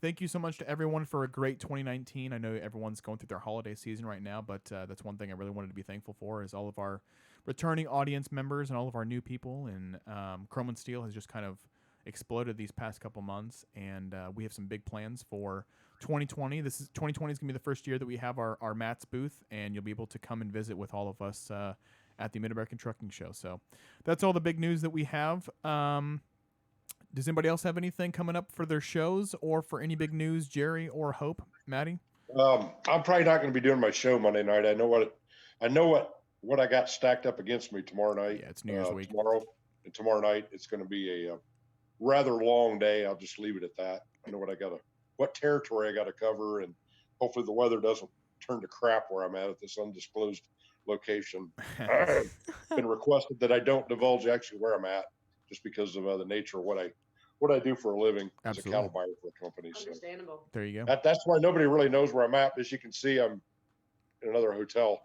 thank you so much to everyone for a great 2019. I know everyone's going through their holiday season right now, but that's one thing I really wanted to be thankful for, is all of our returning audience members and all of our new people. And Chrome and Steel has just kind of exploded these past couple months, and we have some big plans for 2020. 2020 is gonna be the first year that we have our Matt's booth, and you'll be able to come and visit with all of us at the Mid-American Trucking Show. So that's all the big news that we have. Does anybody else have anything coming up for their shows or for any big news, Jerry or Hope? Maddie? I'm probably not going to be doing my show Monday night. I know what I got stacked up against me tomorrow night. Yeah, it's New Year's week. Tomorrow night it's going to be a rather long day. I'll just leave it at that. I know what territory I got to cover, and hopefully the weather doesn't turn to crap where I'm at this undisclosed location. I've been requested that I don't divulge actually where I'm at, just because of the nature of what I do for a living. Absolutely. As a cattle buyer for a company. Understandable. So there you go. That's why nobody really knows where I'm at. As you can see, I'm in another hotel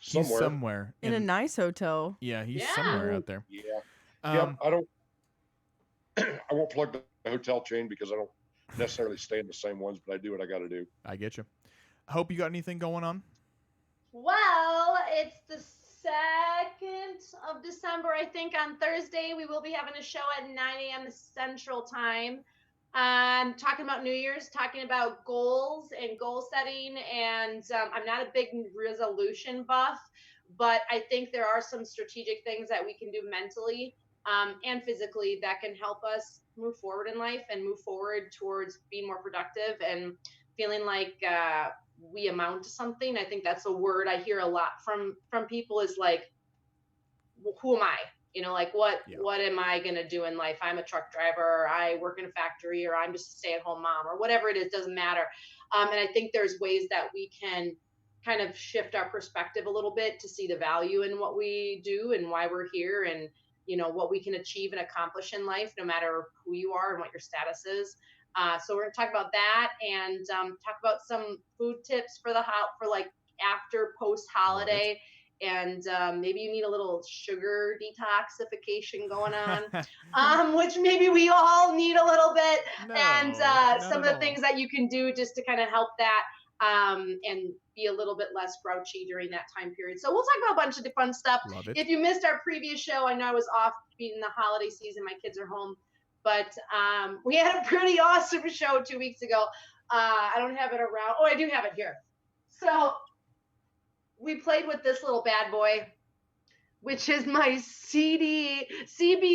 somewhere. He's somewhere in a nice hotel. Yeah, he's somewhere out there. Yeah. I won't plug the hotel chain because I don't necessarily stay in the same ones, but I do what I got to do. I get you. Hope you got anything going on? Well, it's the 2nd of December, I think. On Thursday, we will be having a show at 9 a.m. Central Time. Talking about New Year's, talking about goals and goal setting. And I'm not a big resolution buff, but I think there are some strategic things that we can do mentally and physically that can help us move forward in life and move forward towards being more productive and feeling like we amount to something. I think that's a word I hear a lot from people is like, who am I? Like what am I gonna do in life? I'm a truck driver, or I work in a factory, or I'm just a stay-at-home mom, or whatever it is, doesn't matter. And I think there's ways that we can kind of shift our perspective a little bit to see the value in what we do and why we're here, and what we can achieve and accomplish in life, no matter who you are and what your status is. So we're gonna talk about that and talk about some food tips for like after post holiday. And maybe you need a little sugar detoxification going on, which maybe we all need a little bit. And some of the things that you can do just to kind of help that and be a little bit less grouchy during that time period. So we'll talk about a bunch of fun stuff. If you missed our previous show, I know I was off being the holiday season. My kids are home. But we had a pretty awesome show 2 weeks ago. I don't have it around. Oh, I do have it here. So we played with this little bad boy, which is my CB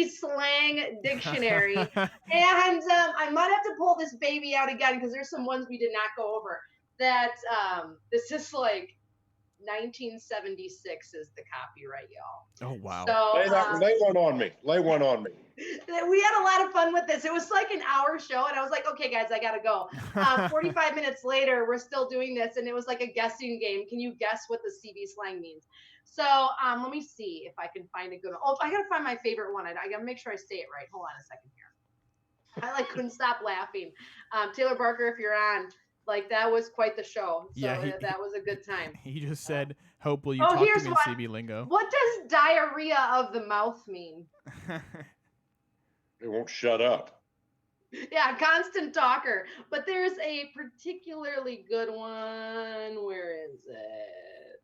slang dictionary. And I might have to pull this baby out again because there's some ones we did not go over. That this is like 1976 is the copyright, y'all. Oh, wow. So lay one on me. Lay one on me. We had a lot of fun with this. It was like an hour show, and I was like, okay, guys, I gotta go. 45 minutes later, we're still doing this, and it was like a guessing game. Can you guess what the CB slang means? So let me see if I can find a good one. Oh, I gotta find my favorite one. I gotta make sure I say it right. Hold on a second here. I couldn't stop laughing. Taylor Barker, if you're on, that was quite the show. So that was a good time. He just said, hopefully you talk to me in CB lingo. What does diarrhea of the mouth mean? It won't shut up. Yeah, constant talker. But there's a particularly good one. Where is it?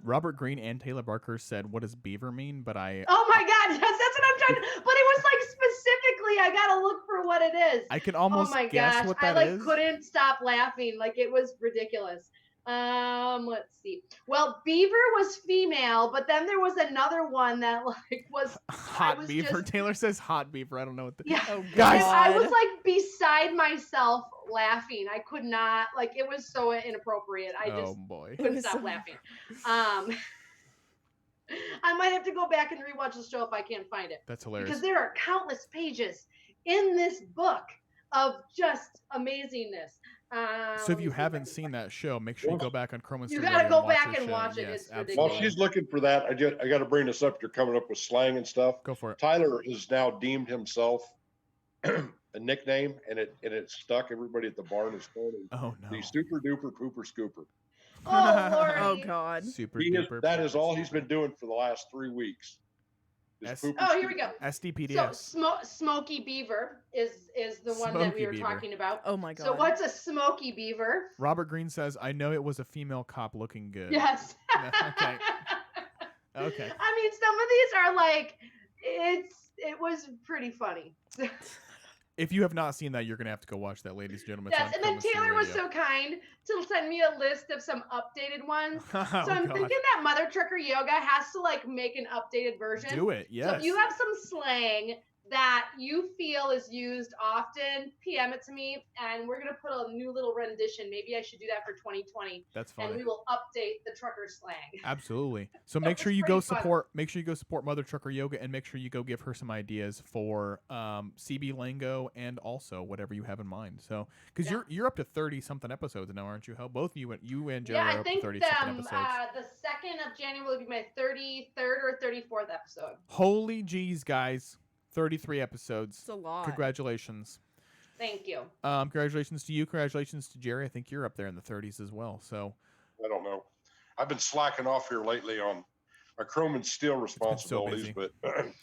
Robert Greene and Taylor Barker said, what does beaver mean? But Oh my God, yes, that's what I'm trying to... But it was specifically, I gotta look for what it is. I can almost guess what that is. I couldn't stop laughing. It was ridiculous. Let's see. Well, beaver was female, but then there was another one that was hot beaver. Taylor says hot beaver. I don't know what the guys. I was beside myself laughing. I could not it was so inappropriate. I just couldn't stop laughing. I might have to go back and rewatch the show if I can't find it. That's hilarious. Because there are countless pages in this book of just amazingness. So if you haven't seen that show, make sure you go back on Chrome. You got to go back and watch it. It's ridiculous. While she's looking for that, I got to bring this up. You're coming up with slang and stuff. Go for it. Tyler has now deemed himself a nickname, and it stuck. Everybody at the barn is calling him the super duper pooper scooper. Oh Lord! Oh God! Super duper. That is all he's been doing for the last 3 weeks. Here we go. SDPDS. So Smoky Beaver is the one that we were talking about. Oh my God. So what's a Smoky Beaver? Robert Greene says, I know it was a female cop looking good. Yes. Okay. Okay. I mean, some of these are it was pretty funny. If you have not seen that, you're going to have to go watch that, ladies and gentlemen. Yes, and then Taylor was so kind to send me a list of some updated ones. So I'm thinking that Mother Trucker Yoga has to make an updated version. Do it, yes. So if you have some slang that you feel is used often, PM it to me, and we're gonna put a new little rendition. Maybe I should do that for 2020. That's fine. And we will update the trucker slang. Absolutely. So make sure you go support. Make sure you go support Mother Trucker Yoga, and make sure you go give her some ideas for CB lingo and also whatever you have in mind. So because you're up to 30 something episodes now, aren't you? How both you and Jerry are up to 30 something episodes. The 2nd of January will be my 33rd or 34th episode. Holy jeez, guys. 33 episodes. It's a lot. Congratulations. Thank you. Congratulations to you. Congratulations to Jerry. I think you're up there in the 30s as well. So I don't know. I've been slacking off here lately on my chrome and steel responsibilities, but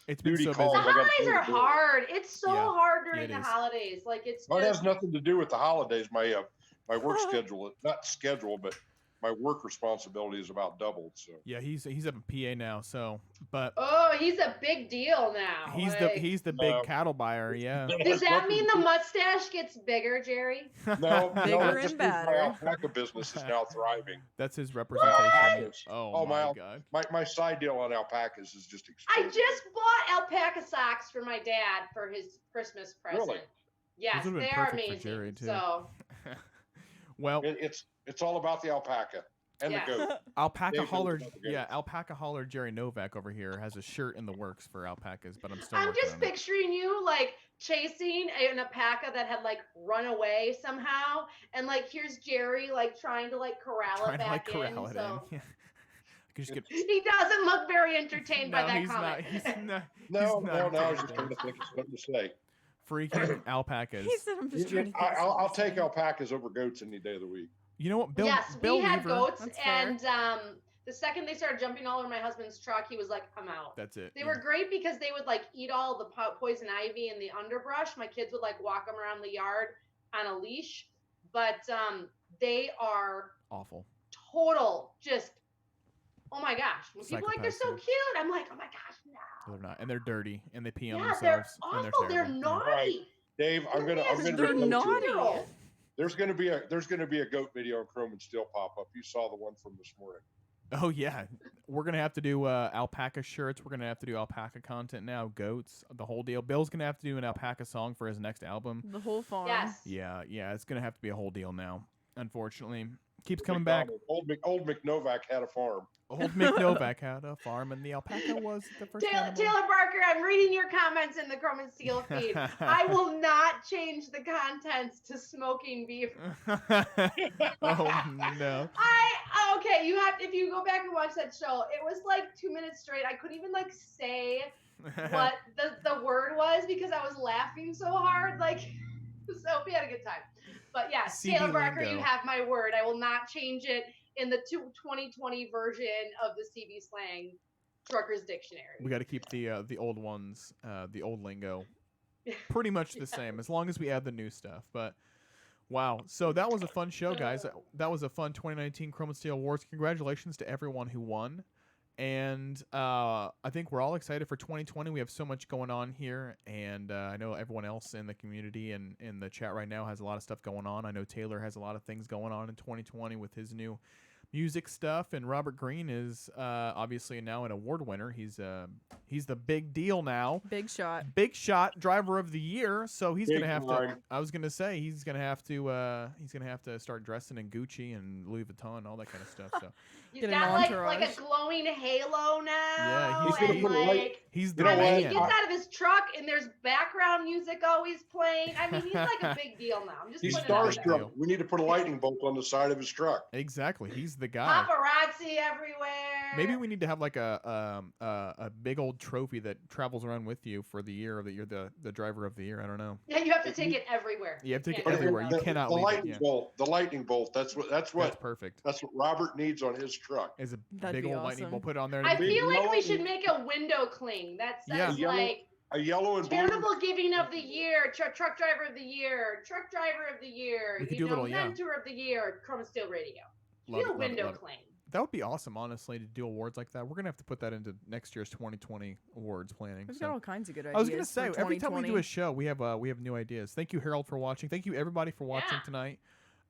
it's been so busy. The holidays are hard. It's so hard during the holidays. It has nothing to do with the holidays. My work schedule, not schedule, but my work responsibility is about doubled. So Yeah, he's up in PA now. So, but Oh, he's a big deal now. he's the big cattle buyer. Yeah. Does that mean the mustache gets bigger, Jerry? no, Bigger it just and means my badder. alpaca business is now thriving. That's his representation. Alpacas. Oh my God. My side deal on alpacas is just I exploding. just bought alpaca socks for my dad for his Christmas present. Really? Yes, Those would've they been are perfect for amazing. Jerry, too. So Well, It's all about the alpaca and Yes. the goat. alpaca Dave knows holler, about the goats. yeah, alpaca holler Jerry Novak over here has a shirt in the works for alpacas, but I'm still I'm working just on it. picturing you like chasing an alpaca that had like run away somehow, and like here's Jerry like trying to like corral Trying it to like back corral in. it So in. Yeah. I could just get, he doesn't look very entertained by no, that he's comment. not. He's not. No, he's not I was just entertained. trying to think of something to say. Freaking alpacas. He said, I'm just trying to think of I'll something to take say. alpacas over goats any day of the week. You know what, Bill? Yes, Bill we had Weaver, goats, That's fair. and the second they started jumping all over my husband's truck, he was like, "I'm out." That's it. They yeah. were great because they would like eat all the poison ivy and the underbrush. My kids would like walk them around the yard on a leash, but they are awful. total just. Oh my gosh! When people are like they're so Psychopaths, cute, I'm like, oh my gosh, no. They're not, and they're dirty, and they pee on Yeah, themselves. they're and awful. They're terrible. naughty. Right. Dave, I'm gonna They're be naughty. There's gonna be a goat video on Chrome and Steel pop up. You saw the one from this morning. Oh yeah, we're gonna have to do alpaca shirts. We're gonna have to do alpaca content now. Goats, the whole deal. Bill's gonna have to do an alpaca song for his next album. The whole farm. Yes. Yeah, it's gonna have to be a whole deal now. Unfortunately, keeps coming back. Old McNovak had a farm. Old Mick Novak had a farm, and the alpaca was the first animal. Taylor Barker, I'm reading your comments in the Chrome and Steel feed. I will not change the contents to smoking beef. Oh no. Okay, if you go back and watch that show, it was like 2 minutes straight. I couldn't even like say what the word was because I was laughing so hard. Like, so we had a good time. But yes, CB Taylor Barker, lingo. you have my word. I will not change it in the 2020 version of the CB slang trucker's dictionary. We got to keep the old ones, the old lingo, pretty much the same, as long as we add the new stuff. But wow, so that was a fun show, guys. That was a fun 2019 Chrome and Steel Awards. Congratulations to everyone who won. And I think we're all excited for 2020. We have so much going on here, and I know everyone else in the community and in the chat right now has a lot of stuff going on. I know Taylor has a lot of things going on in 2020 with his new music stuff, and Robert Greene is obviously now an award winner. He's the big deal now. Big shot. Big shot driver of the year. So he's Big gonna have time. to. I was gonna say he's gonna have to start dressing in Gucci and Louis Vuitton, all that kind of stuff. So He's Get an got like entourage. a glowing halo now. Yeah, he's gonna and, put a light- like, he's the You know I mean, he man. gets out of his truck and there's background music always playing. I mean, he's like a big deal now. I'm just He's putting it out there. starstruck. We need to put a lightning bolt on the side of his truck. Exactly, he's the guy. Paparazzi everywhere. Maybe we need to have like a big old trophy that travels around with you for the year that you're the driver of the year. I don't know. Yeah, you have to take it everywhere. You have to take it Can't everywhere. leave You it. cannot the leave it. lightning Yeah. bolt. The lightning bolt. That's That's what perfect. Robert needs on his truck. Is a That'd big be old lightning awesome. bolt. Put it on there. I and Big feel like we yellow- should make a window cling that Yeah. says Yellow- like A yellow and blue. charitable giving of the year, truck driver of the year, truck driver of the year, We could do a little, yeah. mentor of the year, Chrome and Steel Radio. Love Do it, a love it, window love it. cling. That would be awesome, honestly, to do awards like that. We're gonna have to put that into next year's 2020 awards planning. We've so. got all kinds of good ideas. I was gonna say for every time we do 2020. a show, we have new ideas. Thank you, Harold, for watching. Thank you, everybody, for watching Yeah. tonight.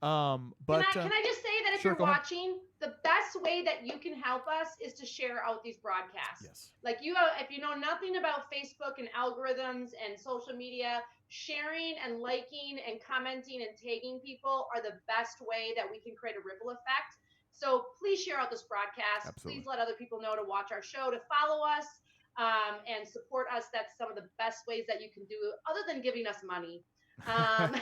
But Can I just say that if sure, you're go ahead. watching, the best way that you can help us is to share out these broadcasts. yes, Like if you know nothing about Facebook and algorithms and social media, sharing and liking and commenting and tagging people are the best way that we can create a ripple effect. So please share out this broadcast. Absolutely. Please let other people know to watch our show, to follow us, and support us. That's some of the best ways that you can do it, other than giving us money. But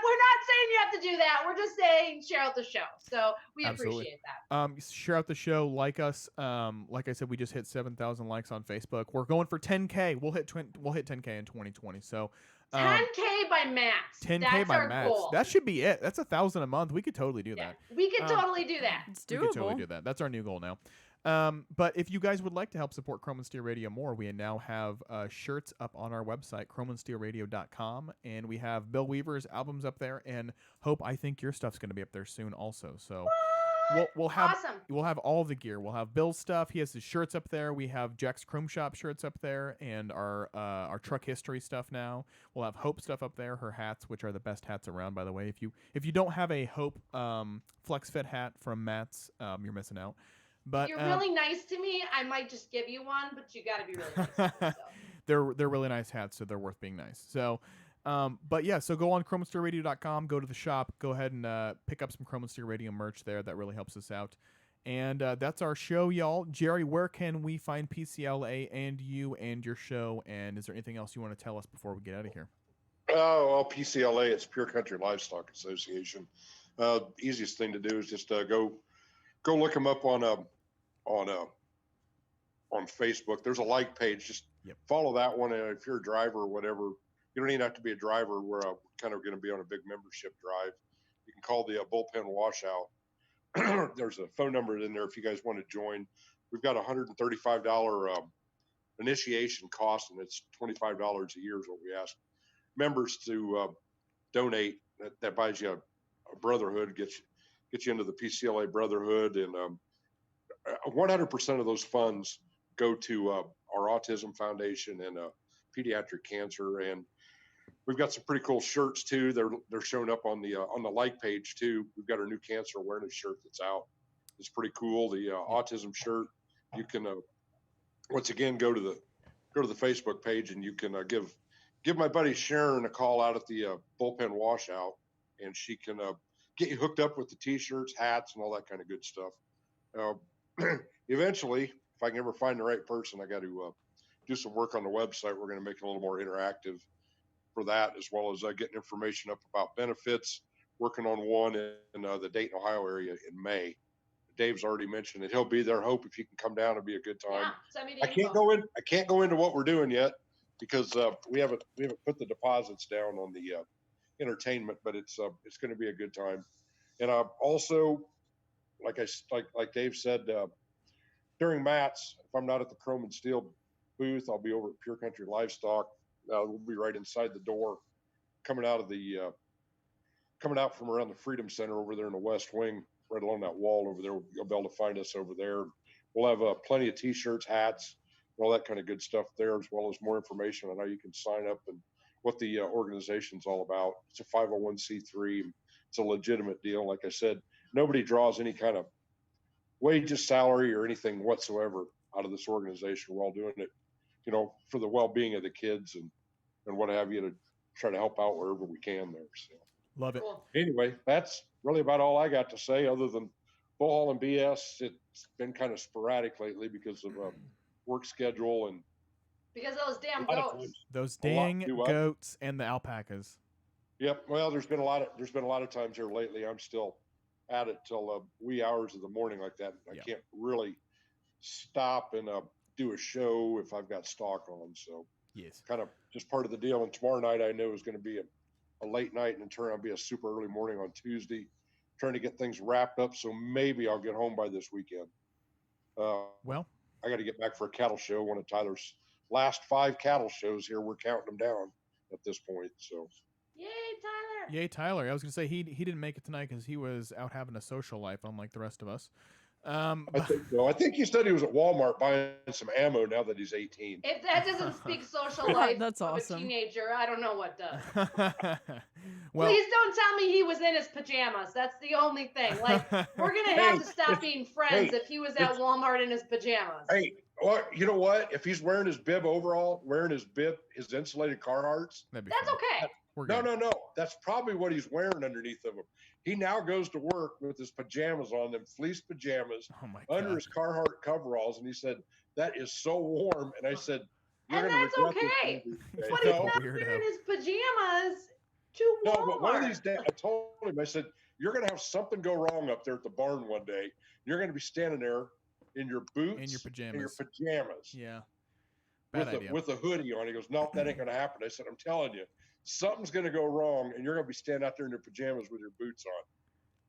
we're not saying you have to do that. We're just saying share out the show. So we Absolutely. appreciate that. Share out the show, like us. Like I said, we just hit 7,000 likes on Facebook. We're going for 10K. We'll hit 10K in 2020. So 10K by max. 10K That's by our max. goal. That should be it. That's 1,000 a month. We could totally do Yeah, that. we could Um, totally do that. It's We doable. could totally do that. That's our new goal now. But if you guys would like to help support Chrome and Steel Radio more, we now have shirts up on our website, chromeandsteelradio.com, and we have Bill Weaver's albums up there, and Hope, I think your stuff's going to be up there soon also. So we'll have Awesome. we'll have all the gear. We'll have Bill's stuff. He has his shirts up there. We have Jack's Chrome Shop shirts up there, and our truck history stuff now. We'll have Hope stuff up there. Her hats, which are the best hats around, by the way. If you don't have a Hope Flex Fit hat from Matt's, you're missing out. But if you're really nice to me, I might just give you one, but you got to be really nice to me, so. They're really nice hats, so they're worth being nice. So, but yeah, so go on chromosphereradio.com, go to the shop, go ahead and pick up some Chromosphere Radio merch there. That really helps us out. And that's our show, y'all. Jerry, where can we find PCLA and you and your show? And is there anything else you want to tell us before we get out of here? Oh, well, PCLA, it's Pure Country Livestock Association. Easiest thing to do is just go look them up on Facebook. There's a like page. Just follow that one. And if you're a driver or whatever, you don't even have to be a driver. We're kind of going to be on a big membership drive. You can call the bullpen washout. There's a phone number in there if you guys want to join. We've got a $135 initiation cost, and it's $25 a year is what we ask members to donate. That buys you a brotherhood, gets you into the PCLA brotherhood, and 100% of those funds go to our Autism Foundation and pediatric cancer. And we've got some pretty cool shirts too. They're showing up on the like page too. We've got our new cancer awareness shirt that's out. It's pretty cool. The autism shirt. You can once again go to the Facebook page, and you can give my buddy Sharon a call out at the bullpen washout, and she can get you hooked up with the t-shirts, hats, and all that kind of good stuff. Eventually, if I can ever find the right person, I got to do some work on the website. We're going to make it a little more interactive for that, as well as getting information up about benefits. Working on one in the Dayton, Ohio area in May. Dave's already mentioned it. He'll be there. Hope if you can come down, it'll be a good time. Yeah, send me the I can't go into what we're doing yet because we haven't put the deposits down on the entertainment, but it's going to be a good time. And also, like Dave said, during Matt's, if I'm not at the Chrome and Steel booth, I'll be over at Pure Country Livestock. We'll be right inside the door, coming out from around the Freedom Center over there in the West Wing, right along that wall over there. You'll be able to find us over there. We'll have plenty of t-shirts, hats, all that kind of good stuff there, as well as more information on how you can sign up and what the organization's all about. It's a 501c3. It's a legitimate deal. Like I said, nobody draws any kind of wages, salary, or anything whatsoever out of this organization. We're all doing it, for the well-being of the kids and what have you, to try to help out wherever we can there. So Love it. Cool. anyway, that's really about all I got to say, other than bull haul and BS. It's been kind of sporadic lately because of work schedule and Because of those damn a lot of goats. times- Those A lot- dang do what? goats and the alpacas. Yep. Well, there's been a lot of times here lately. I'm still at it till wee hours of the morning like that. I Yeah. can't really stop and do a show if I've got stock on. So Yes. kind of just part of the deal. And tomorrow night I know is going to be a late night, and in turn I'll be a super early morning on Tuesday, trying to get things wrapped up. So maybe I'll get home by this weekend. Well, I got to get back for a cattle show. One of Tyler's last 5 cattle shows here. We're counting them down at this point. So Yay, Tyler. yay, Tyler. I was going to say he didn't make it tonight because he was out having a social life, unlike the rest of us. I think he said he was at Walmart buying some ammo now that he's 18. If that doesn't speak social life That's of awesome. a teenager, I don't know what does. well, Please don't tell me he was in his pajamas. That's the only thing. Like, we're going to have to stop being friends if he was at Walmart in his pajamas. Hey, well, you know what? If he's wearing his bib overall, his insulated Carhartts. that'd be That's fun. okay. We're No, good. no, no. That's probably what he's wearing underneath of him. He now goes to work with his pajamas on, them fleece pajamas, Oh my under god. his Carhartt coveralls, and he said that is so warm. And I said, "You're And gonna that's regret this okay. one day." But No, he's not Weirdo. wearing his pajamas to no, Walmart. but one of these days, I told him, I said, "You're gonna have something go wrong up there at the barn one day. You're gonna be standing there in your boots In your and your pajamas. pajamas Yeah. Bad idea. with a hoodie on." He goes, "Nope, that ain't gonna happen." I said, "I'm telling you, something's gonna go wrong, and you're gonna be standing out there in your pajamas with your boots on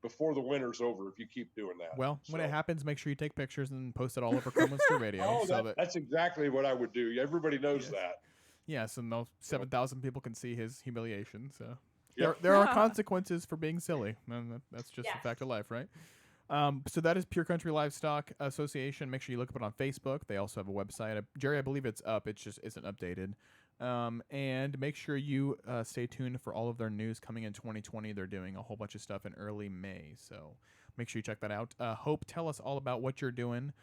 before the winter's over if you keep doing that." Well, when it So- happens, make sure you take pictures and post it all over Chromosphere Radio. Oh, so that's exactly what I would do. Everybody knows Yes. that. yeah, so those 7,000 people can see his humiliation. So Yep. there are consequences for being silly. And that's just Yes. a fact of life, right? So that is Pure Country Livestock Association. Make sure you look up it on Facebook. They also have a website. Jerry, I believe it's up. It just isn't updated. And make sure you stay tuned for all of their news coming in 2020. They're doing a whole bunch of stuff in early May. So make sure you check that out. Hope, tell us all about what you're doing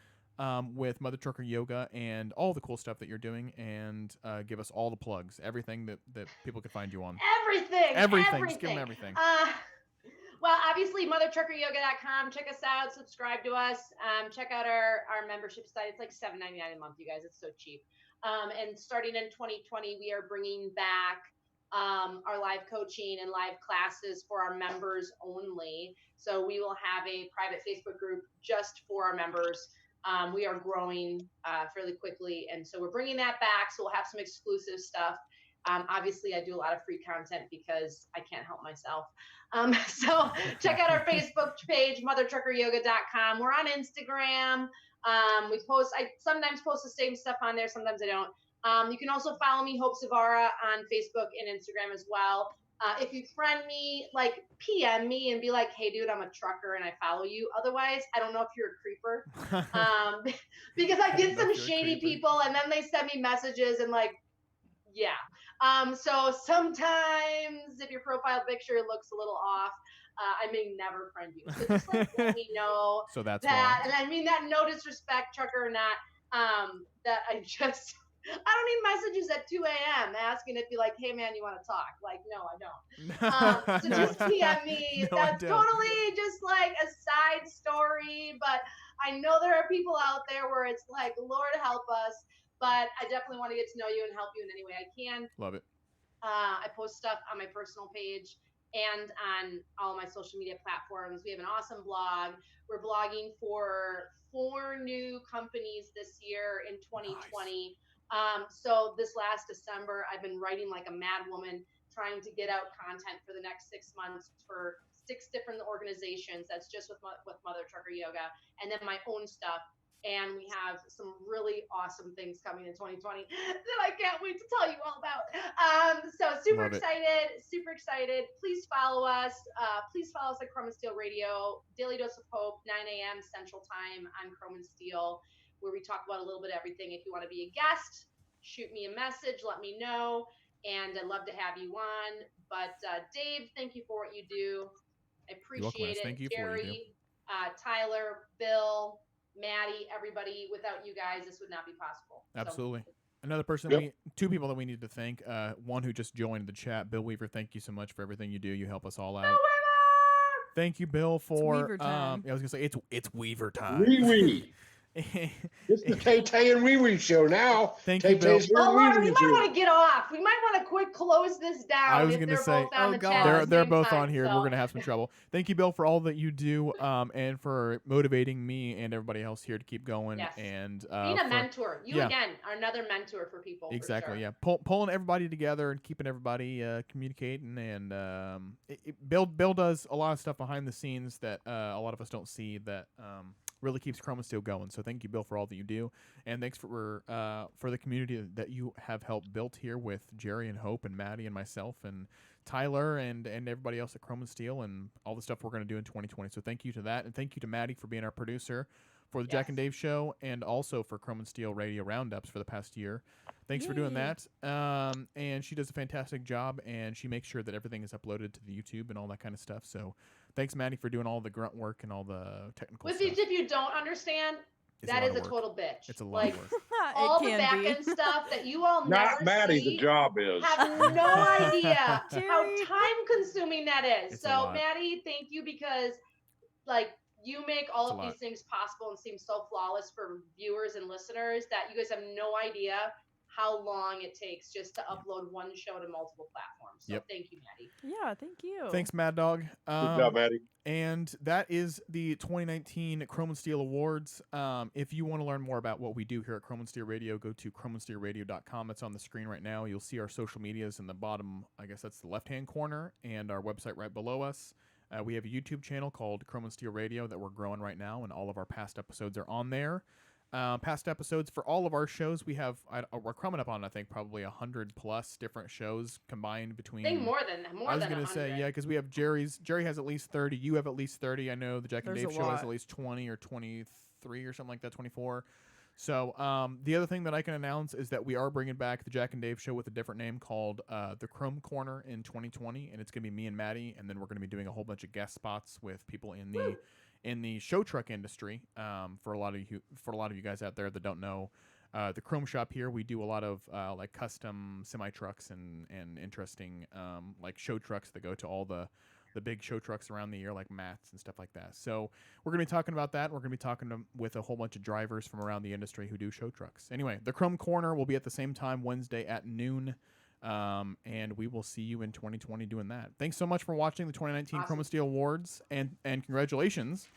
with Mother Trucker Yoga and all the cool stuff that you're doing, and give us all the plugs, everything that people can find you on. Everything. Just give them everything. Well, obviously, mothertruckeryoga.com. Check us out. Subscribe to us. Check out our membership site. It's like $7.99 a month, you guys. It's so cheap. And starting in 2020, we are bringing back our live coaching and live classes for our members only. So we will have a private Facebook group just for our members. We are growing fairly quickly, and so we're bringing that back. So we'll have some exclusive stuff. Obviously, I do a lot of free content because I can't help myself. So check out our Facebook page, mothertruckeryoga.com. We're on Instagram. I sometimes post the same stuff on there. Sometimes I don't. You can also follow me, Hope Savara, on Facebook and Instagram as well. If you friend me, like PM me and be like, hey, dude, I'm a trucker and I follow you. Otherwise, I don't know if you're a creeper. Because I get some shady people and then they send me messages and like, yeah. So sometimes if your profile picture looks a little off, I may never friend you. So just like let me know So that's that. why. And I mean that no disrespect, trucker or not, that I just I don't need messages at 2 a.m. asking if you're like, hey man, you want to talk? Like, no, I don't. So just PM me. No, I That's don't. totally just like a side story, but I know there are people out there where it's like, Lord help us. But I definitely want to get to know you and help you in any way I can. Love it. I post stuff on my personal page and on all my social media platforms. We have an awesome blog. We're blogging for 4 new companies this year in 2020. Nice. So this last December, I've been writing like a mad woman, trying to get out content for the next 6 months for 6 different organizations. That's just with Mother Trucker Yoga, and then my own stuff. And we have some really awesome things coming in 2020 that I can't wait to tell you all about. So super excited. Please follow us. Please follow us at Chrome and Steel Radio, Daily Dose of Hope, 9 a.m. Central Time on Chrome and Steel, where we talk about a little bit of everything. If you want to be a guest, shoot me a message, let me know. And I'd love to have you on. But Dave, thank you for what you do. I appreciate it. Thank you. Jerry, Tyler, Bill, Maddie, everybody, without you guys, this would not be possible. Absolutely. So. Another person, 2 people that we need to thank. One who just joined the chat, Bill Weaver. Thank you so much for everything you do. You help us all out. Thank you, Bill, for. Weaver time. I was gonna say it's Weaver time. Wee. It's the Tay Tay and Wee Wee show now. Thank you, Bill. Oh, Lauren, we might want to get off. We might want to close this down. I was going to say, they're both on here. So. We're going to have some trouble. Thank you, Bill, for all that you do, and for motivating me and everybody else here to keep going. Yes. And being a mentor. You again are another mentor for people. Exactly. For Yeah. sure. Pulling everybody together and keeping everybody communicating. And Bill does a lot of stuff behind the scenes that a lot of us don't see that. Really keeps Chrome and Steel going. So thank you, Bill, for all that you do, and thanks for the community that you have helped build here with Jerry and Hope and Maddie and myself and Tyler and everybody else at Chrome and Steel and all the stuff we're going to do in 2020. So thank you to that, and thank you to Maddie for being our producer for the Jack and Dave show, and also for Chrome and Steel Radio Roundups for the past year. Thanks for doing that. And she does a fantastic job, and she makes sure that everything is uploaded to the YouTube and all that kind of stuff. So thanks, Maddie, for doing all the grunt work and all the technical stuff. If you don't understand, that is a total bitch. It's a lot of work. All the back end stuff that you all never Not Maddie, see, the job is. have no idea how time consuming that is. It's so Maddie, thank you, because like you make all of these things possible and seem so flawless for viewers and listeners that you guys have no idea how long it takes just to upload one show to multiple platforms. So thank you, Maddie. Yeah, thank you. Thanks, Mad Dog. Good job, Maddie. And that is the 2019 Chrome and Steel Awards. If you want to learn more about what we do here at Chrome and Steel Radio, go to chromeandsteelradio.com. It's on the screen right now. You'll see our social medias in the bottom, I guess that's the left-hand corner, and our website right below us. We have a YouTube channel called Chrome and Steel Radio that we're growing right now, and all of our past episodes are on there. past episodes for all of our shows. We have we're coming up on I think probably 100+ different shows combined between. I think more than I was than gonna 100. say yeah, because we have Jerry has at least 30. You have at least 30. I know the Jack and There's Dave a show has lot. at least 20 or 23 or something like that, 24. So the other thing that I can announce is that we are bringing back the Jack and Dave show with a different name called the Chrome Corner in 2020, and it's gonna be me and Maddie, and then we're gonna be doing a whole bunch of guest spots with people in the show truck industry. For a lot of you guys out there that don't know, the Chrome Shop here, we do a lot of like custom semi trucks and interesting like show trucks that go to all the big show trucks around the year, like Matt's and stuff like that. So we're going to be talking about that. We're going to be talking with a whole bunch of drivers from around the industry who do show trucks. Anyway, the Chrome Corner will be at the same time Wednesday at noon. And we will see you in 2020 doing that. Thanks so much for watching the 2019 Awesome. Chrome Steel Awards, and congratulations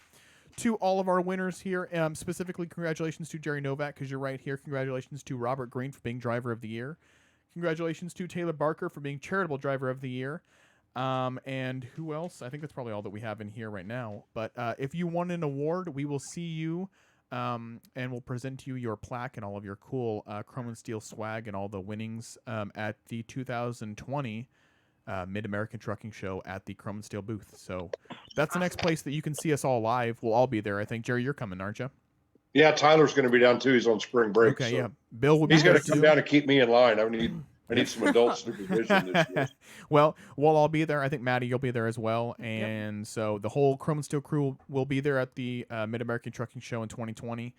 to all of our winners here. Specifically, congratulations to Jerry Novak, because you're right here. Congratulations to Robert Green for being Driver of the Year. Congratulations to Taylor Barker for being Charitable Driver of the Year. And who else? I think that's probably all that we have in here right now. But if you won an award, we will see you, and we'll present to you your plaque and all of your cool Chrome and Steel swag and all the winnings at the 2020 Mid-American Trucking Show at the Chrome and Steel booth. So that's the next place that you can see us all live. We'll all be there. I think, Jerry, you're coming, aren't you? Yeah, Tyler's going to be down too. He's on spring break. Okay, so yeah. Bill will be he's there going to come too. down and keep me in line. I need some adult supervision this year. Well, we'll all be there. I think, Maddie, you'll be there as well. And so the whole Chrome and Steel crew will be there at the Mid-American Trucking Show in 2020.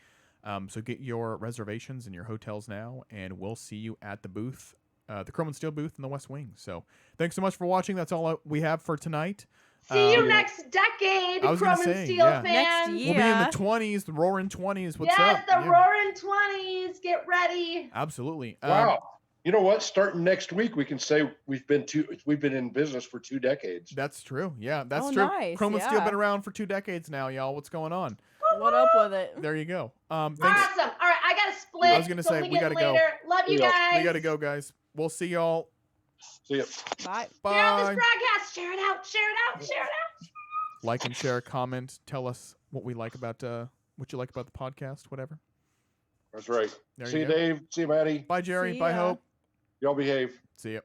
So get your reservations and your hotels now, and we'll see you at the booth, the Chrome and Steel booth in the West Wing. So thanks so much for watching. That's all we have for tonight. See you next decade, I was gonna Chrome and say, Steel yeah. Next fans. year. We'll be in the 20s, the roaring 20s. What's Yes, up? the Yeah. roaring 20s. Get ready. Absolutely. Wow. You know what? Starting next week, we can say we've been in business for 2 decades. That's true. Yeah, that's Oh, true. nice, Chrome and Steel yeah. been around for 2 decades now, y'all. What's going on? What up with it? There you go. Thanks. Awesome. All right, I got to split. I was gonna It's say, only we gotta getting go. later. Love you Yeah, guys. We got to go, guys. We'll see y'all. See ya. Bye. Bye. Share out this broadcast. Share it out. Share it out. Share it out. Like and share, comment, tell us what we like about what you like about the podcast, whatever. That's right. There See you you, go. Dave. See you, Maddie. Bye, Jerry. See Bye, ya. Hope. Y'all behave. See ya.